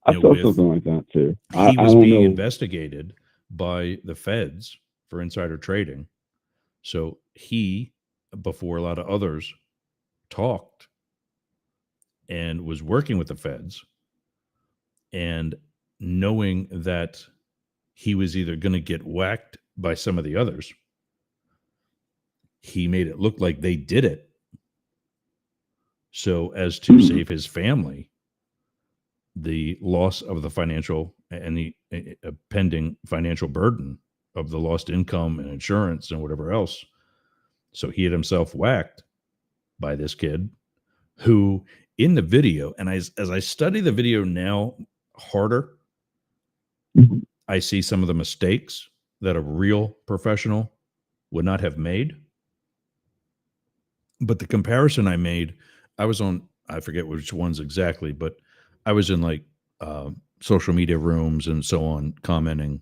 I saw something like that too. He was being investigated by the feds for insider trading, so he, before a lot of others, talked and was working with the feds, and knowing that he was either going to get whacked by some of the others, he made it look like they did it so as to save his family. the loss of the financial and the pending financial burden of the lost income and insurance and whatever else. So he had himself whacked by this kid who, in the video, and as I study the video now harder, Mhm. I see some of the mistakes that a real professional would not have made. But the comparison I made, I was on, I forget which ones exactly, but I was in like social media rooms and so on commenting.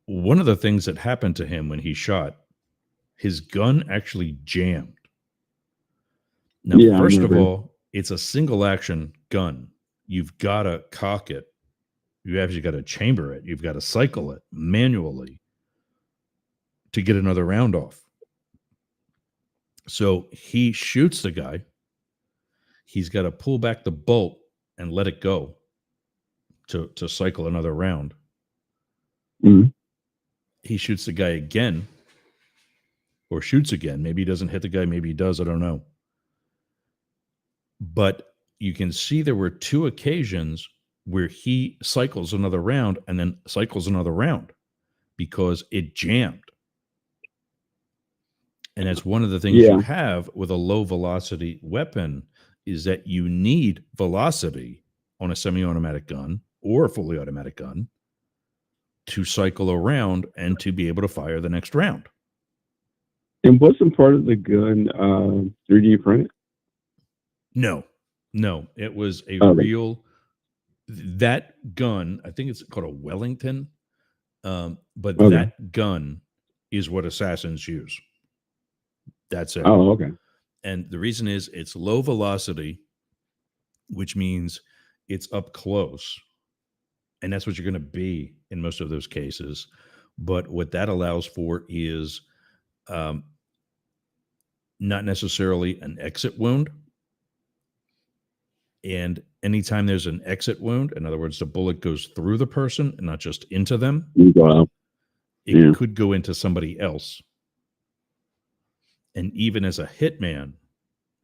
One of the things that happened to him when he shot, his gun actually jammed. Now, Yeah, I first of remember. all, it's a single action gun. You've got to cock it. You actually got to chamber it. You've got to cycle it manually to get another round off. So he shoots the guy. He's got to pull back the bolt and let it go to cycle another round. Mhm. He shoots the guy again, or shoots again. Maybe he doesn't hit the guy. Maybe he does. I don't know. But you can see there were 2 occasions where he cycles another round and then cycles another round because it jammed. And that's one of the things you Yeah. have with a low velocity weapon is that you need velocity on a semi-automatic gun or a fully automatic gun to cycle around and to be able to fire the next round. And wasn't part of the gun 3D printed? No, it was a Okay. real, that gun, I think it's called a Wellington, but Okay. that gun is what assassins use. That's it. Oh, okay. And the reason is it's low velocity, which means it's up close. And that's what you're going to be in most of those cases. But what that allows for is not necessarily an exit wound. And anytime there's an exit wound, in other words, the bullet goes through the person and not just into them, You go out. it Yeah. could go into somebody else. And even as a hitman,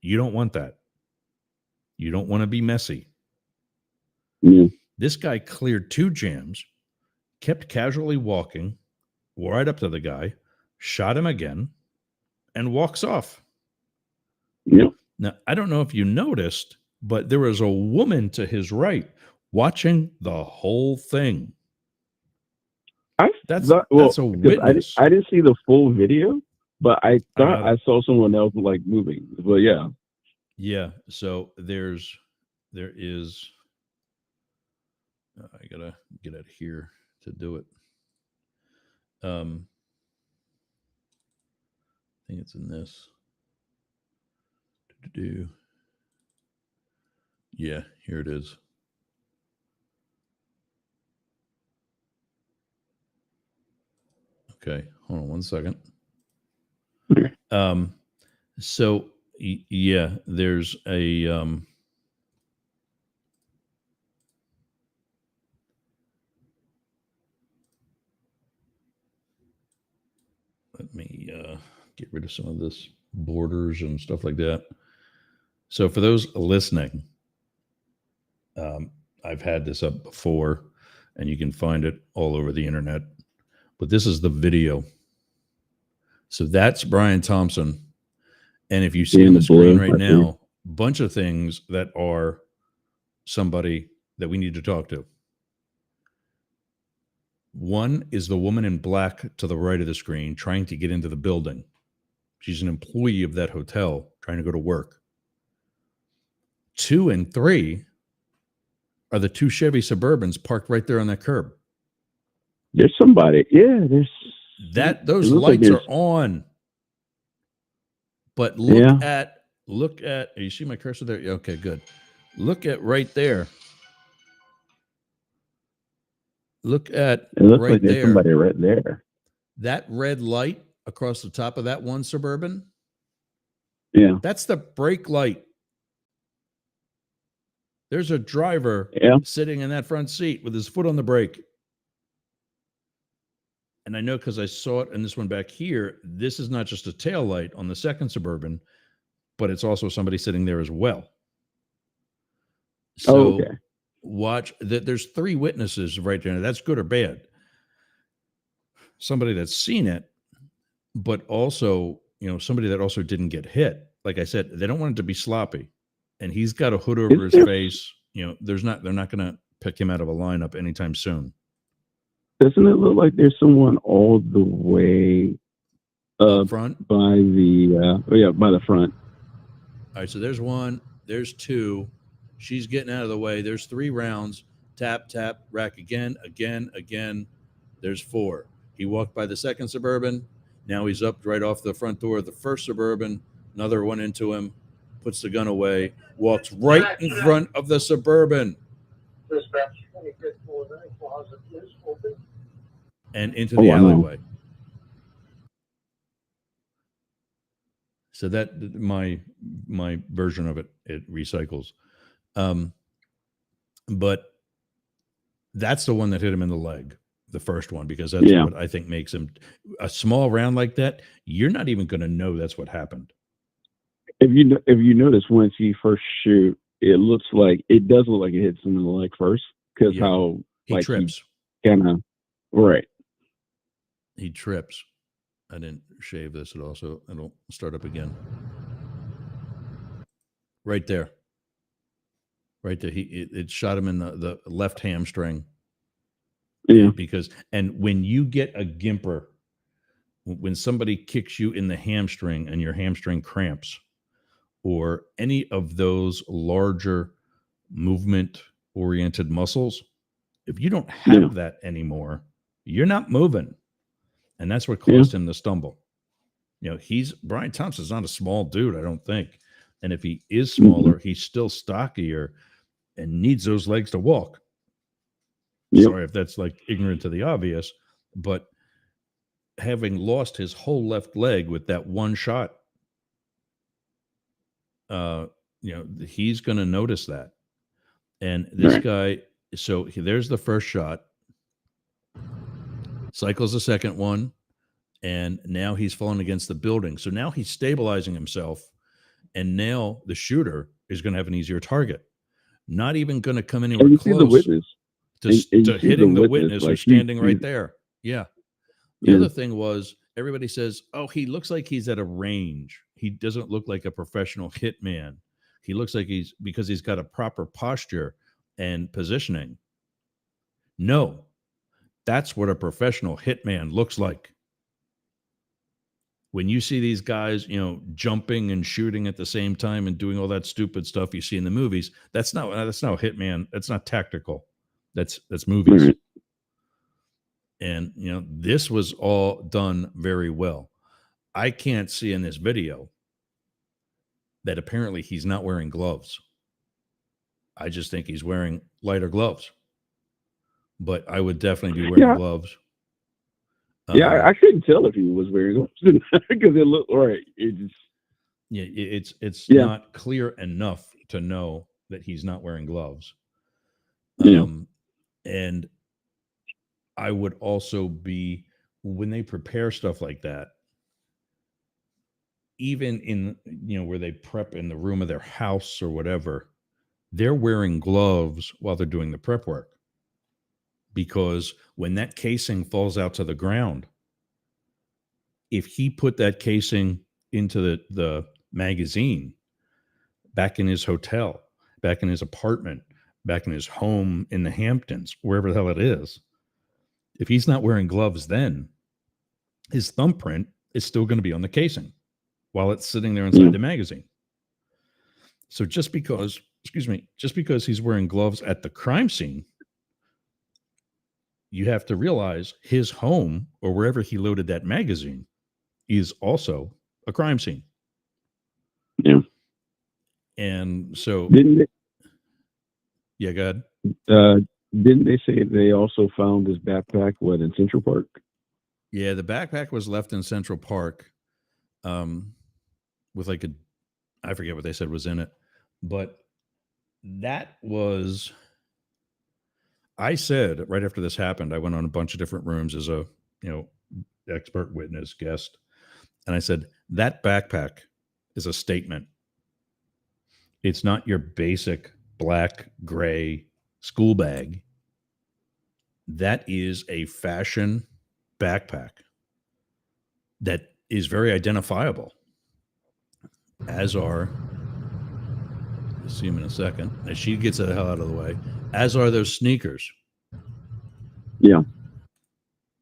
you don't want that. You don't want to be messy. Yeah. This guy cleared 2 jams, kept casually walking right up to the guy, shot him again, and walks off. Yeah. Now, I don't know if you noticed, but there was a woman to his right watching the whole thing. That's a because witness. I didn't see the full video, but I thought got it. I saw someone else like moving. But yeah. Yeah. So there is. I gotta get it here to do it. I think it's in this. Yeah, here it is. Okay, hold on one second. So yeah, there's a let me get rid of some of this borders and stuff like that. So for those listening, I've had this up before, and you can find it all over the internet. But this is the video. So that's Brian Thompson. And if you see on the screen right now, a bunch of things that are somebody that we need to talk to. One is the woman in black to the right of the screen trying to get into the building. She's an employee of that hotel trying to go to work. 2 and 3 are the 2 Chevy Suburbans parked right there on that curb. There's somebody. Yeah, there's those lights are on. But look at, you see my cursor there? Okay, good. Look at right there. Look at it looks right like there's there. somebody right there. That red light across the top of that one Suburban. Yeah. That's the brake light. There's a driver sitting in that front seat with his foot on the brake. And I know because I saw it in this one back here, this is not just a tail light on the second Suburban, but it's also somebody sitting there as well. So okay. watch that. There's 3 witnesses right there. That's good or bad. Somebody that's seen it, but also, somebody that also didn't get hit. Like I said, they don't want it to be sloppy. And he's got a hood over his face. They're not going to pick him out of a lineup anytime soon. Doesn't it look like there's someone all the way up front by the front? All right, so there's 1, there's 2. She's getting out of the way. There's 3 rounds. Tap, tap, rack again. There's 4. He walked by the second Suburban. Now he's up right off the front door of the first Suburban. Another one into him. Puts the gun away. Walks right in front of the Suburban. And into the alleyway. So that my version of it recycles. But that's the one that hit him in the leg, the first one, because that's what I think makes him a small round like that. You're not even going to know that's what happened. If you notice, once he first shoot, it does look like it hits him in the leg first, because how he trips. Right. He trips. I didn't shave this at all, so it'll start up again. Right there. It shot him in the left hamstring. Yeah. And when you get a gimper, when somebody kicks you in the hamstring and your hamstring cramps, or any of those larger movement-oriented muscles, if you don't have that anymore, you're not moving. And that's what caused him to stumble. Brian Thompson's not a small dude, I don't think. And if he is smaller, he's still stockier and needs those legs to walk. Sorry if that's like ignorant to the obvious, but having lost his whole left leg with that one shot, he's going to notice that. And this guy, so there's the first shot, cycles the second one, and now he's falling against the building. So now he's stabilizing himself, and now the shooter is going to have an easier target. Not even going to come anywhere close to hitting the witness who's standing right there. Yeah. The other thing was, everybody says, oh, he looks like he's at a range. He doesn't look like a professional hitman. He looks like because he's got a proper posture and positioning. No, that's what a professional hitman looks like. When you see these guys, jumping and shooting at the same time and doing all that stupid stuff you see in the movies, that's not hitman. That's not tactical. That's movies. Right. And, this was all done very well. I can't see in this video that apparently he's not wearing gloves. I just think he's wearing lighter gloves. But I would definitely be wearing gloves. I couldn't tell if he was wearing gloves because it looked right. It's not clear enough to know that he's not wearing gloves. And I would also be, when they prepare stuff like that, even in, where they prep in the room of their house or whatever, they're wearing gloves while they're doing the prep work. Because when that casing falls out to the ground, if he put that casing into the magazine back in his hotel, back in his apartment, back in his home in the Hamptons, wherever the hell it is, if he's not wearing gloves, then his thumbprint is still going to be on the casing while it's sitting there inside the magazine. So just because he's wearing gloves at the crime scene, you have to realize his home or wherever he loaded that magazine is also a crime scene. Yeah. And so go ahead. Didn't they say they also found his backpack in Central Park? Yeah, the backpack was left in Central Park with I forget what they said was in it, but that was, I said right after this happened, I went on a bunch of different rooms as a, expert witness guest. And I said, that backpack is a statement. It's not your basic black, gray school bag. That is a fashion backpack that is very identifiable, as are, you'll see him in a second, as she gets the hell out of the way, as are those sneakers. Yeah.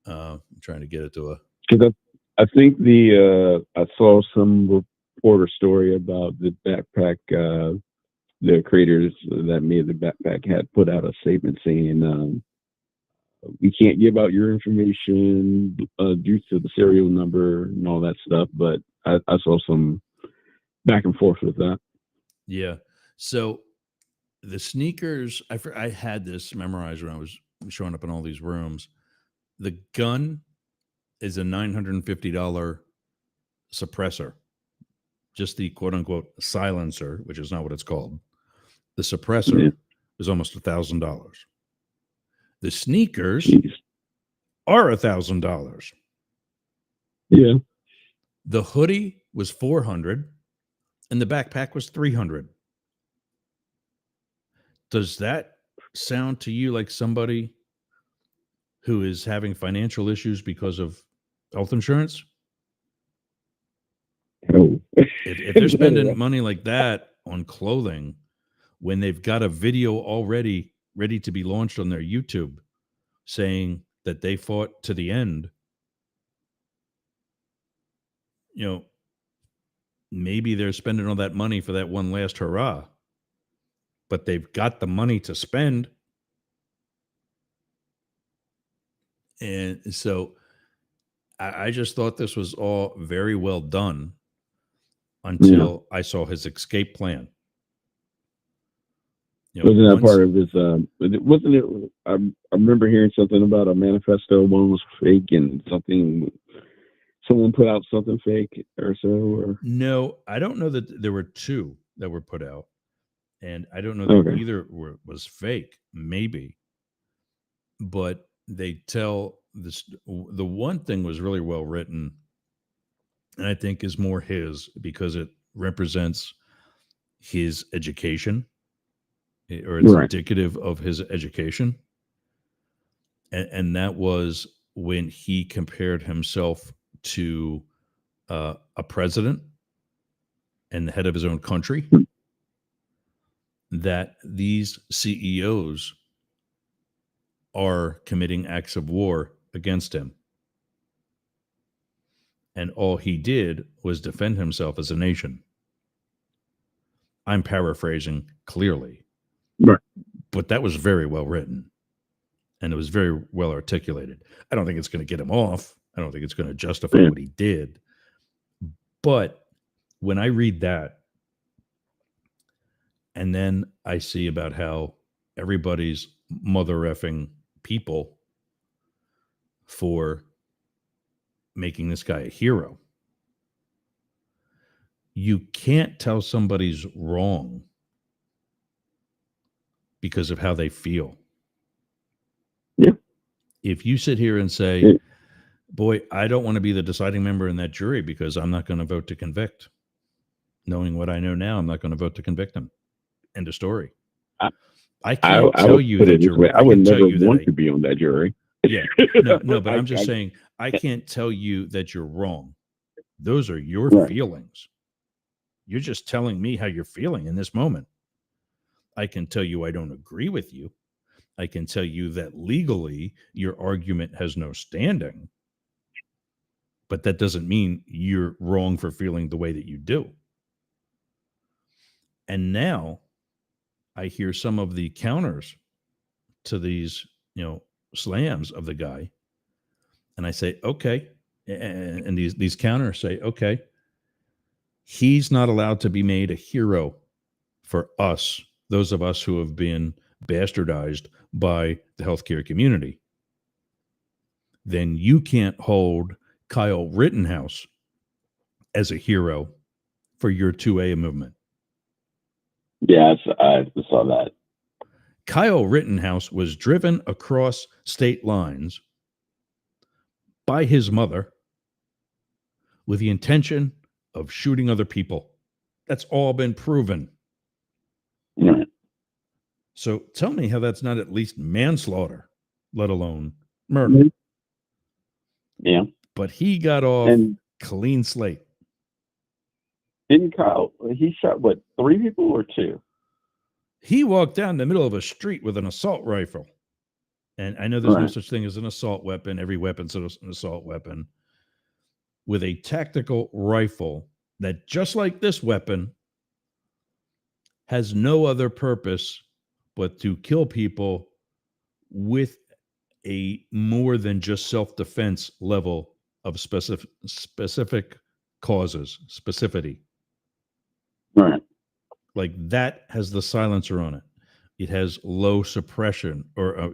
I'm trying to get it to a... Because I think I saw some reporter story about the backpack. The creators that made the backpack had put out a statement saying, we can't give out your information due to the serial number and all that stuff. But I saw some back and forth with that. Yeah. So the sneakers, I had this memorized when I was showing up in all these rooms. The gun is a $950 suppressor, just the quote unquote silencer, which is not what it's called. The suppressor is almost $1,000. The sneakers are $1,000. Yeah. The hoodie was $400 and the backpack was $300. Does that sound to you like somebody who is having financial issues because of health insurance? No. If they're spending money like that on clothing when they've got a video already ready to be launched on their YouTube saying that they fought to the end, maybe they're spending all that money for that one last hurrah, but they've got the money to spend. And so I just thought this was all very well done until I saw his escape plan. Wasn't that part of his? Wasn't it? I remember hearing something about a manifesto. One was fake, and someone put out something fake or so. Or no, I don't know that there were two that were put out, and I don't know that either was fake. Maybe, but they tell this. The one thing was really well written, and I think is more his because it represents his education. Or it's indicative of his education. And that was when he compared himself to a president and the head of his own country, that these CEOs are committing acts of war against him. And all he did was defend himself as a nation. I'm paraphrasing clearly. Right. But that was very well written and it was very well articulated. I don't think it's going to get him off. I don't think it's going to justify what he did. But when I read that, and then I see about how everybody's mother effing people for making this guy a hero, you can't tell somebody's wrong because of how they feel. Yeah. If you sit here and say, boy, I don't want to be the deciding member in that jury because I'm not going to vote to convict. Knowing what I know now, I'm not going to vote to convict him. End of story. I can't tell you that you're right. I would never want to be on that jury. Yeah. No, but I'm just saying, I can't tell you that you're wrong. Those are your feelings. You're just telling me how you're feeling in this moment. I can tell you I don't agree with you. I can tell you that legally your argument has no standing. But that doesn't mean you're wrong for feeling the way that you do. And now I hear some of the counters to these, slams of the guy. And I say, okay. And these counters say, okay, he's not allowed to be made a hero for us, those of us who have been bastardized by the healthcare community. Then you can't hold Kyle Rittenhouse as a hero for your 2A movement. Yes, I saw that. Kyle Rittenhouse was driven across state lines by his mother with the intention of shooting other people. That's all been proven. Right. So tell me how that's not at least manslaughter, let alone murder. Yeah. But he got off And clean slate. didn't Kyle, he shot, what, 3 people or 2? He walked down the middle of a street with an assault rifle. And I know there's no Right. such thing as an assault weapon. Every weapon's an assault weapon. With a tactical rifle that, just like this weapon, has no other purpose but to kill people with a more than just self-defense level of specific causes, specificity. Right. Like that has the silencer on it. It has low suppression, or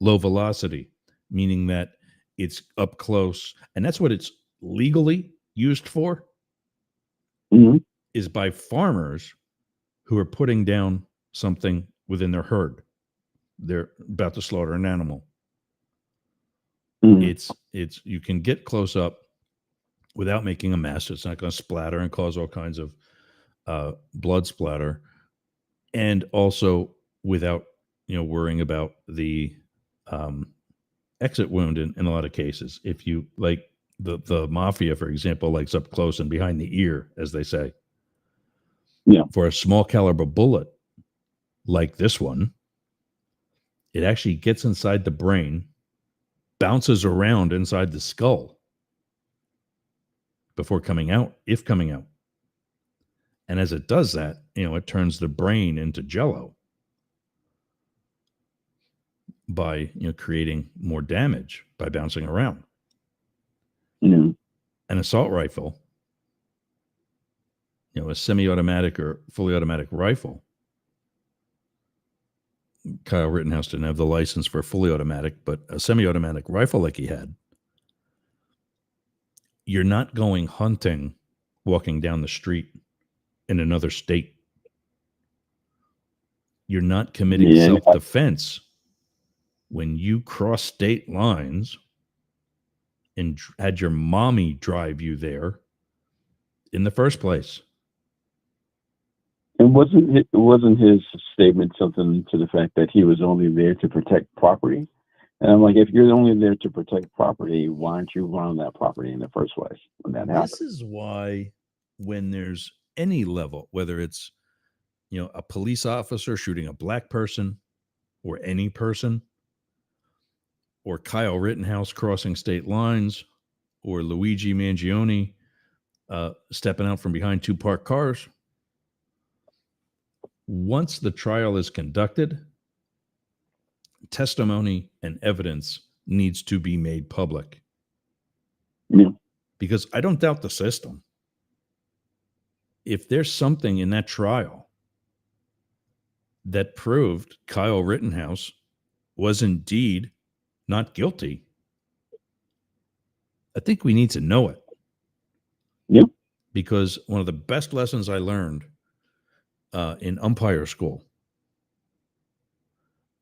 low velocity, meaning that it's up close. And that's what it's legally used for, Mm-hmm. is by farmers who are putting down something within their herd. They're about to slaughter an animal. Mm-hmm. It's you can get close up without making a mess. It's not going to splatter and cause all kinds of blood splatter, and also without worrying about the exit wound in a lot of cases. If you like the mafia, for example, likes up close and behind the ear, as they say. Yeah. For a small caliber bullet like this one, it actually gets inside the brain, bounces around inside the skull before coming out, if coming out. And as it does that, it turns the brain into jello by creating more damage by bouncing around. Yeah. An assault rifle, a semi-automatic or fully automatic rifle. Kyle Rittenhouse didn't have the license for a fully automatic, but a semi-automatic rifle like he had, you're not going hunting, walking down the street in another state. You're not committing self-defense when you cross state lines and had your mommy drive you there in the first place. And wasn't his statement something to the fact that he was only there to protect property? And I'm like, if you're only there to protect property, why aren't you on that property in the first place when that happens? This is why when there's any level, whether it's a police officer shooting a black person or any person, or Kyle Rittenhouse crossing state lines, or Luigi Mangione stepping out from behind 2 parked cars, once the trial is conducted, testimony and evidence needs to be made public. Yeah. Because I don't doubt the system. If there's something in that trial that proved Kyle Rittenhouse was indeed not guilty, I think we need to know it. Yep. Because one of the best lessons I learned in umpire school,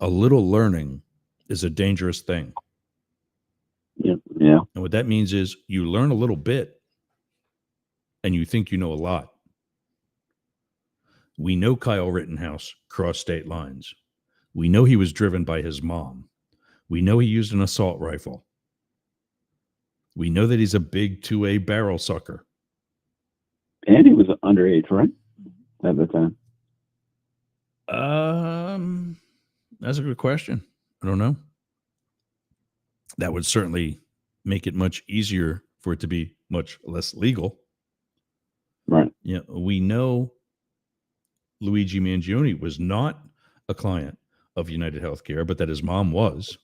a little learning is a dangerous thing. Yeah. Yeah. And what that means is you learn a little bit and you think you know a lot. We know Kyle Rittenhouse crossed state lines. We know he was driven by his mom. We know he used an assault rifle. We know that he's a big 2A barrel sucker. And he was underage, right? At the time. That's a good question. I don't know. That would certainly make it much easier for it to be much less legal. Right. We know Luigi Mangione was not a client of United Healthcare, but that his mom was.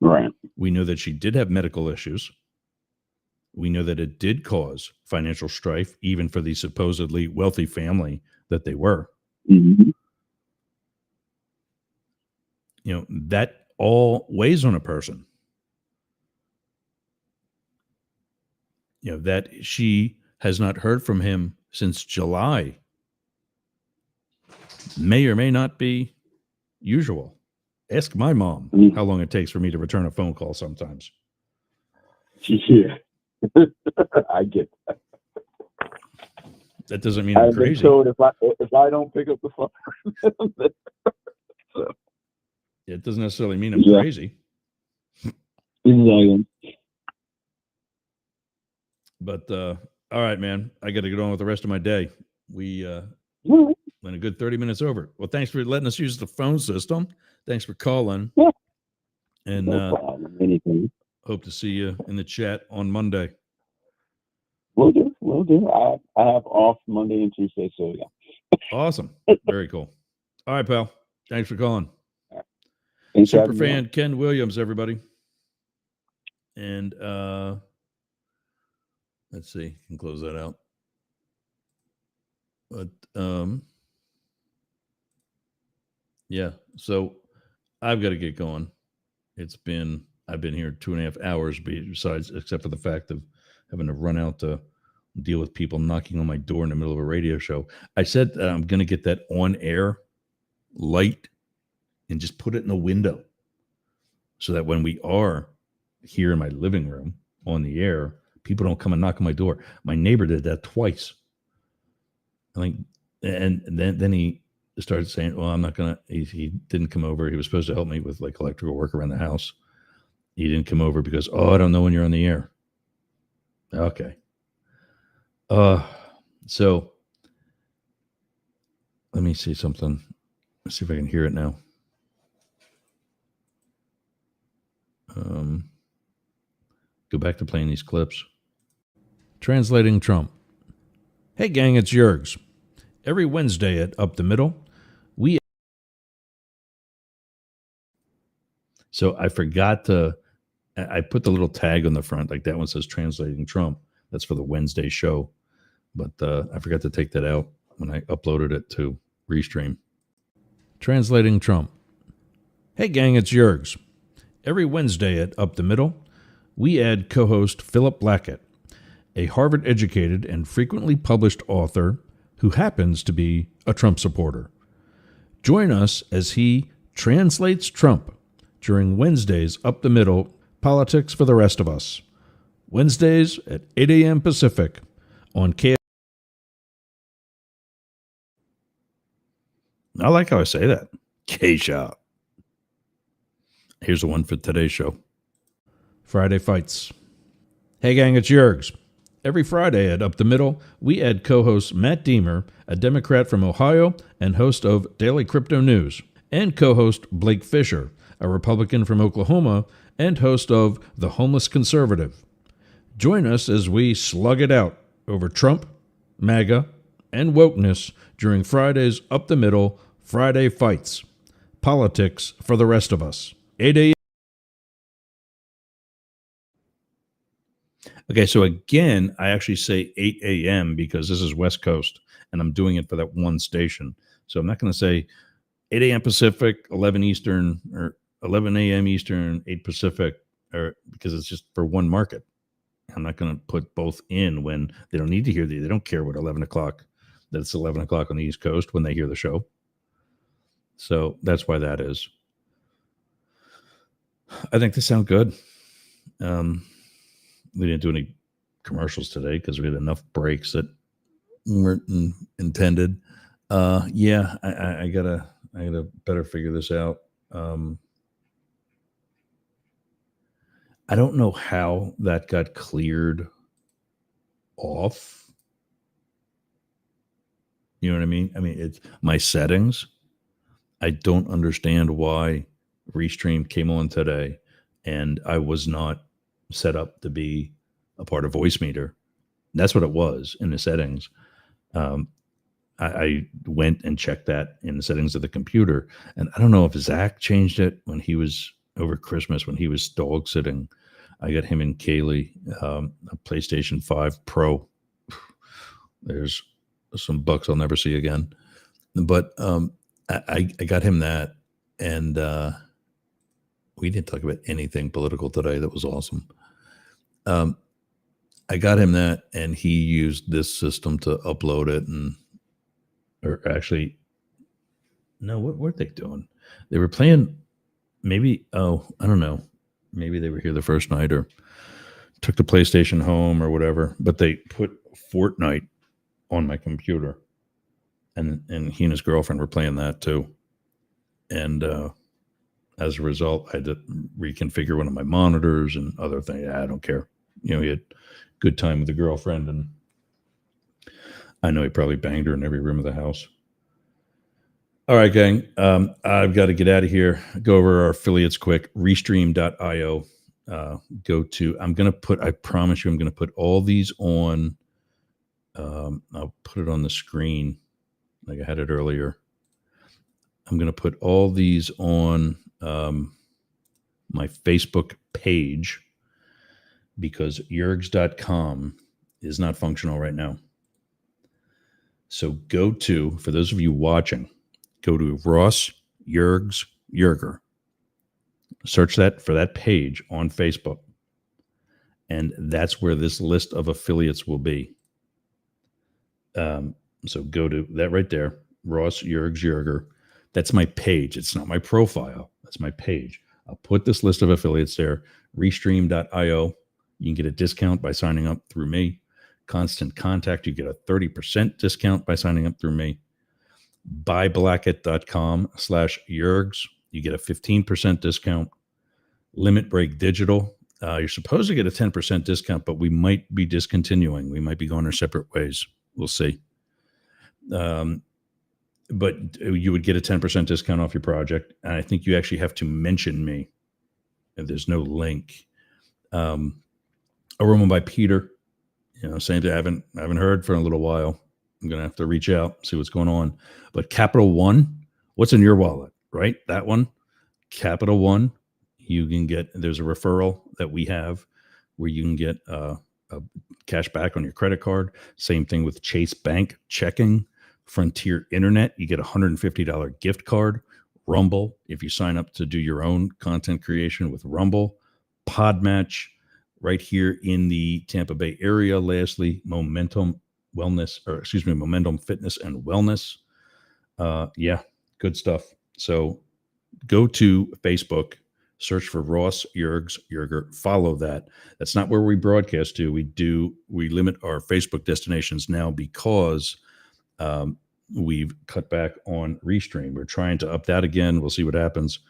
Right. We know that she did have medical issues. We know that it did cause financial strife, even for the supposedly wealthy family that they were. Mm-hmm. That all weighs on a person. That she has not heard from him since July may or may not be usual. Ask my mom how long it takes for me to return a phone call sometimes. Yeah. I get that. That doesn't mean I'm I've been crazy. told if I don't pick up the phone, so, It doesn't necessarily mean I'm Yeah. crazy. exactly. But all right, man. I got to get on with the rest of my day. We Yeah. went a good 30 minutes over. Well, thanks for letting us use the phone system. Thanks for calling. Yeah. And No problem. Anything. hope to see you in the chat on Monday. Will do. I have off Monday and Tuesday, so yeah. Awesome. Very cool. All right, pal. Thanks for calling. Thanks for Super having me on. fan Ken Williams, everybody. And let's see, can close that out. But yeah, so I've got to get going. I've been here 2.5 hours besides, except for the fact of having to run out to deal with people knocking on my door in the middle of a radio show. I said that I'm going to get that on air light and just put it in the window so that when we are here in my living room on the air, people don't come and knock on my door. My neighbor did that twice. And then he started saying, well, I'm not going to, he didn't come over. He was supposed to help me with like electrical work around the house. He didn't come over because, I don't know when you're on the air. Okay. So let me see something. Let's see if I can hear it now. Go back to playing these clips. Translating Trump. Hey, gang, it's Yergs. Every Wednesday at Up the Middle, So I forgot I put the little tag on the front, like that one says Translating Trump. That's for the Wednesday show. But I forgot to take that out when I uploaded it to Restream. Translating Trump. Hey, gang, it's Yergs. Every Wednesday at Up the Middle, we add co-host Philip Blackett, a Harvard-educated and frequently published author who happens to be a Trump supporter. Join us as he translates Trump during Wednesdays Up the Middle, Politics for the Rest of Us. Wednesdays at 8 a.m. Pacific on K. I like how I say that. K-Shop. Here's the one for today's show. Friday Fights. Hey, gang, it's Yergs. Every Friday at Up the Middle, we add co-host Matt Deemer, a Democrat from Ohio and host of Daily Crypto News, and co-host Blake Fisher, a Republican from Oklahoma and host of The Homeless Conservative. Join us as we slug it out over Trump, MAGA, and wokeness during Friday's Up the Middle Friday Fights. Politics for the Rest of Us. 8 a.m. Okay, so again, I actually say 8 a.m. because this is West Coast, and I'm doing it for that one station. So I'm not going to say 8 a.m. Pacific, 11 Eastern, or 11 a.m. Eastern, 8 Pacific, or because it's just for one market. I'm not going to put both in when they don't need to hear they don't care what 11 o'clock, that it's 11 o'clock on the East Coast when they hear the show. So that's why that is. I think they sound good. We didn't do any commercials today because we had enough breaks that weren't intended. Yeah, I gotta better figure this out. I don't know how that got cleared off. You know what I mean? I mean, it's my settings. I don't understand why Restream came on today and I was not set up to be a part of Voice Meter. That's what it was in the settings. I went and checked that in the settings of the computer, and I don't know if Zach changed it when he was over Christmas when he was dog sitting. I got him and Kaylee a PlayStation 5 Pro. There's some bucks I'll never see again, but I got him that, and we didn't talk about anything political today. That was awesome. I got him that, and he used this system to upload it, or actually, no, what were they doing? They were playing, maybe, I don't know. Maybe they were here the first night or took the PlayStation home or whatever, but they put Fortnite on my computer, and he and his girlfriend were playing that too. And as a result, I had to reconfigure one of my monitors and other things. I don't care. He had good time with the girlfriend, and I know he probably banged her in every room of the house. All right, gang. I've got to get out of here. Go over our affiliates quick. Restream.io. I promise you, I'm going to put all these on. I'll put it on the screen like I had it earlier. I'm going to put all these on my Facebook page because yergs.com is not functional right now. So for those of you watching, go to Ross Yergs Yerger. Search that for that page on Facebook. And that's where this list of affiliates will be. So go to that right there, Ross Yergs Yerger. That's my page. It's not my profile. That's my page. I'll put this list of affiliates there. Restream.io. You can get a discount by signing up through me. Constant Contact, you get a 30% discount by signing up through me. Buyblacket.com/Yergs. You get a 15% discount. Limit Break Digital. You're supposed to get a 10% discount, but we might be discontinuing. We might be going our separate ways. We'll see. But you would get a 10% discount off your project. And I think you actually have to mention me. And there's no link. Aroma by Peter. Same thing. I haven't heard for a little while. I'm going to have to reach out, see what's going on. But Capital One, what's in your wallet, right? That one, Capital One, you can there's a referral that we have where you can get a cash back on your credit card. Same thing with Chase Bank checking. Frontier Internet, you get a $150 gift card. Rumble, if you sign up to do your own content creation with Rumble. Podmatch, right here in the Tampa Bay area. Lastly, Momentum Fitness and Wellness. Good stuff. So go to Facebook, search for Ross Yergs Yerger, follow that. That's not where we broadcast to. We limit our Facebook destinations now because we've cut back on Restream. We're trying to up that again. We'll see what happens.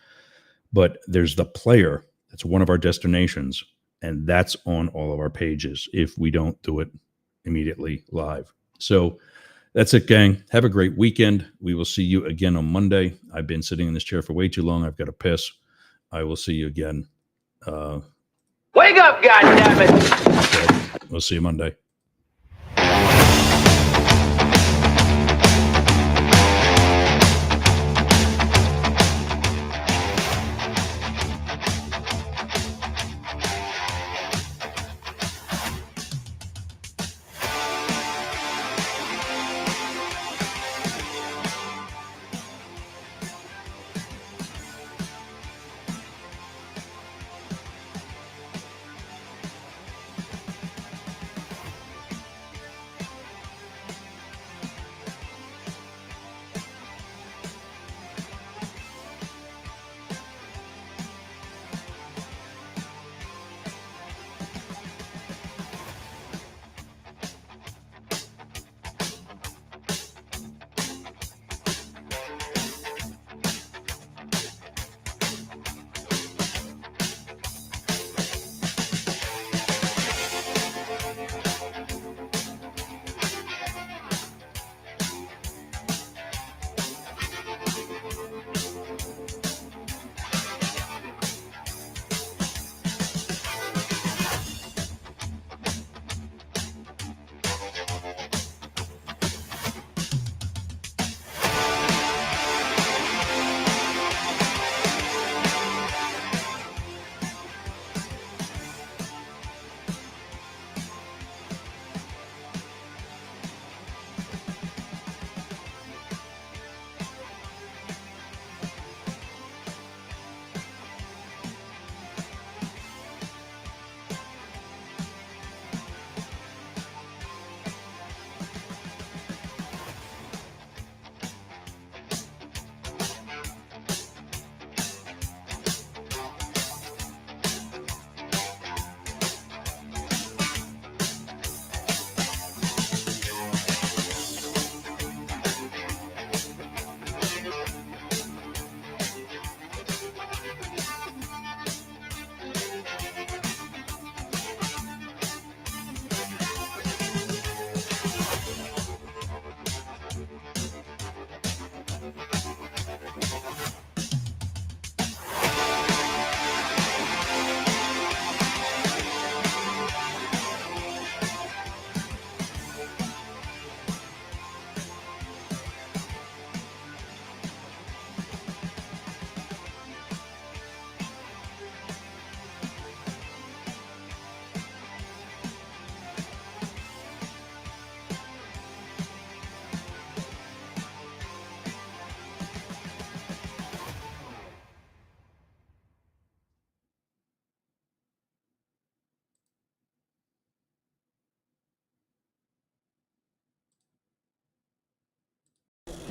But there's the player. That's one of our destinations. And that's on all of our pages if we don't do it immediately live. So that's it, gang. Have a great weekend. We will see you again on Monday. I've been sitting in this chair for way too long. I've got to piss. I will see you again. Wake up, goddammit! We'll see you Monday.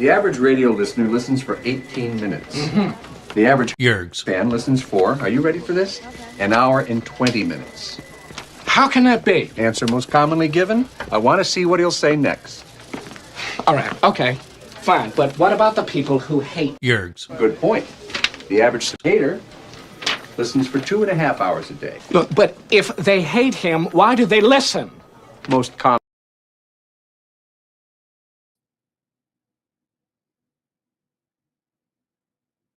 The average radio listener listens for 18 minutes. The average fan listens for, are you ready for this? An hour and 20 minutes. How can that be? Answer most commonly given. I want to see what he'll say next. All right, okay, fine. But what about the people who hate Yergs? Good point. The average skater listens for 2.5 hours a day. But if they hate him, why do they listen? Most common.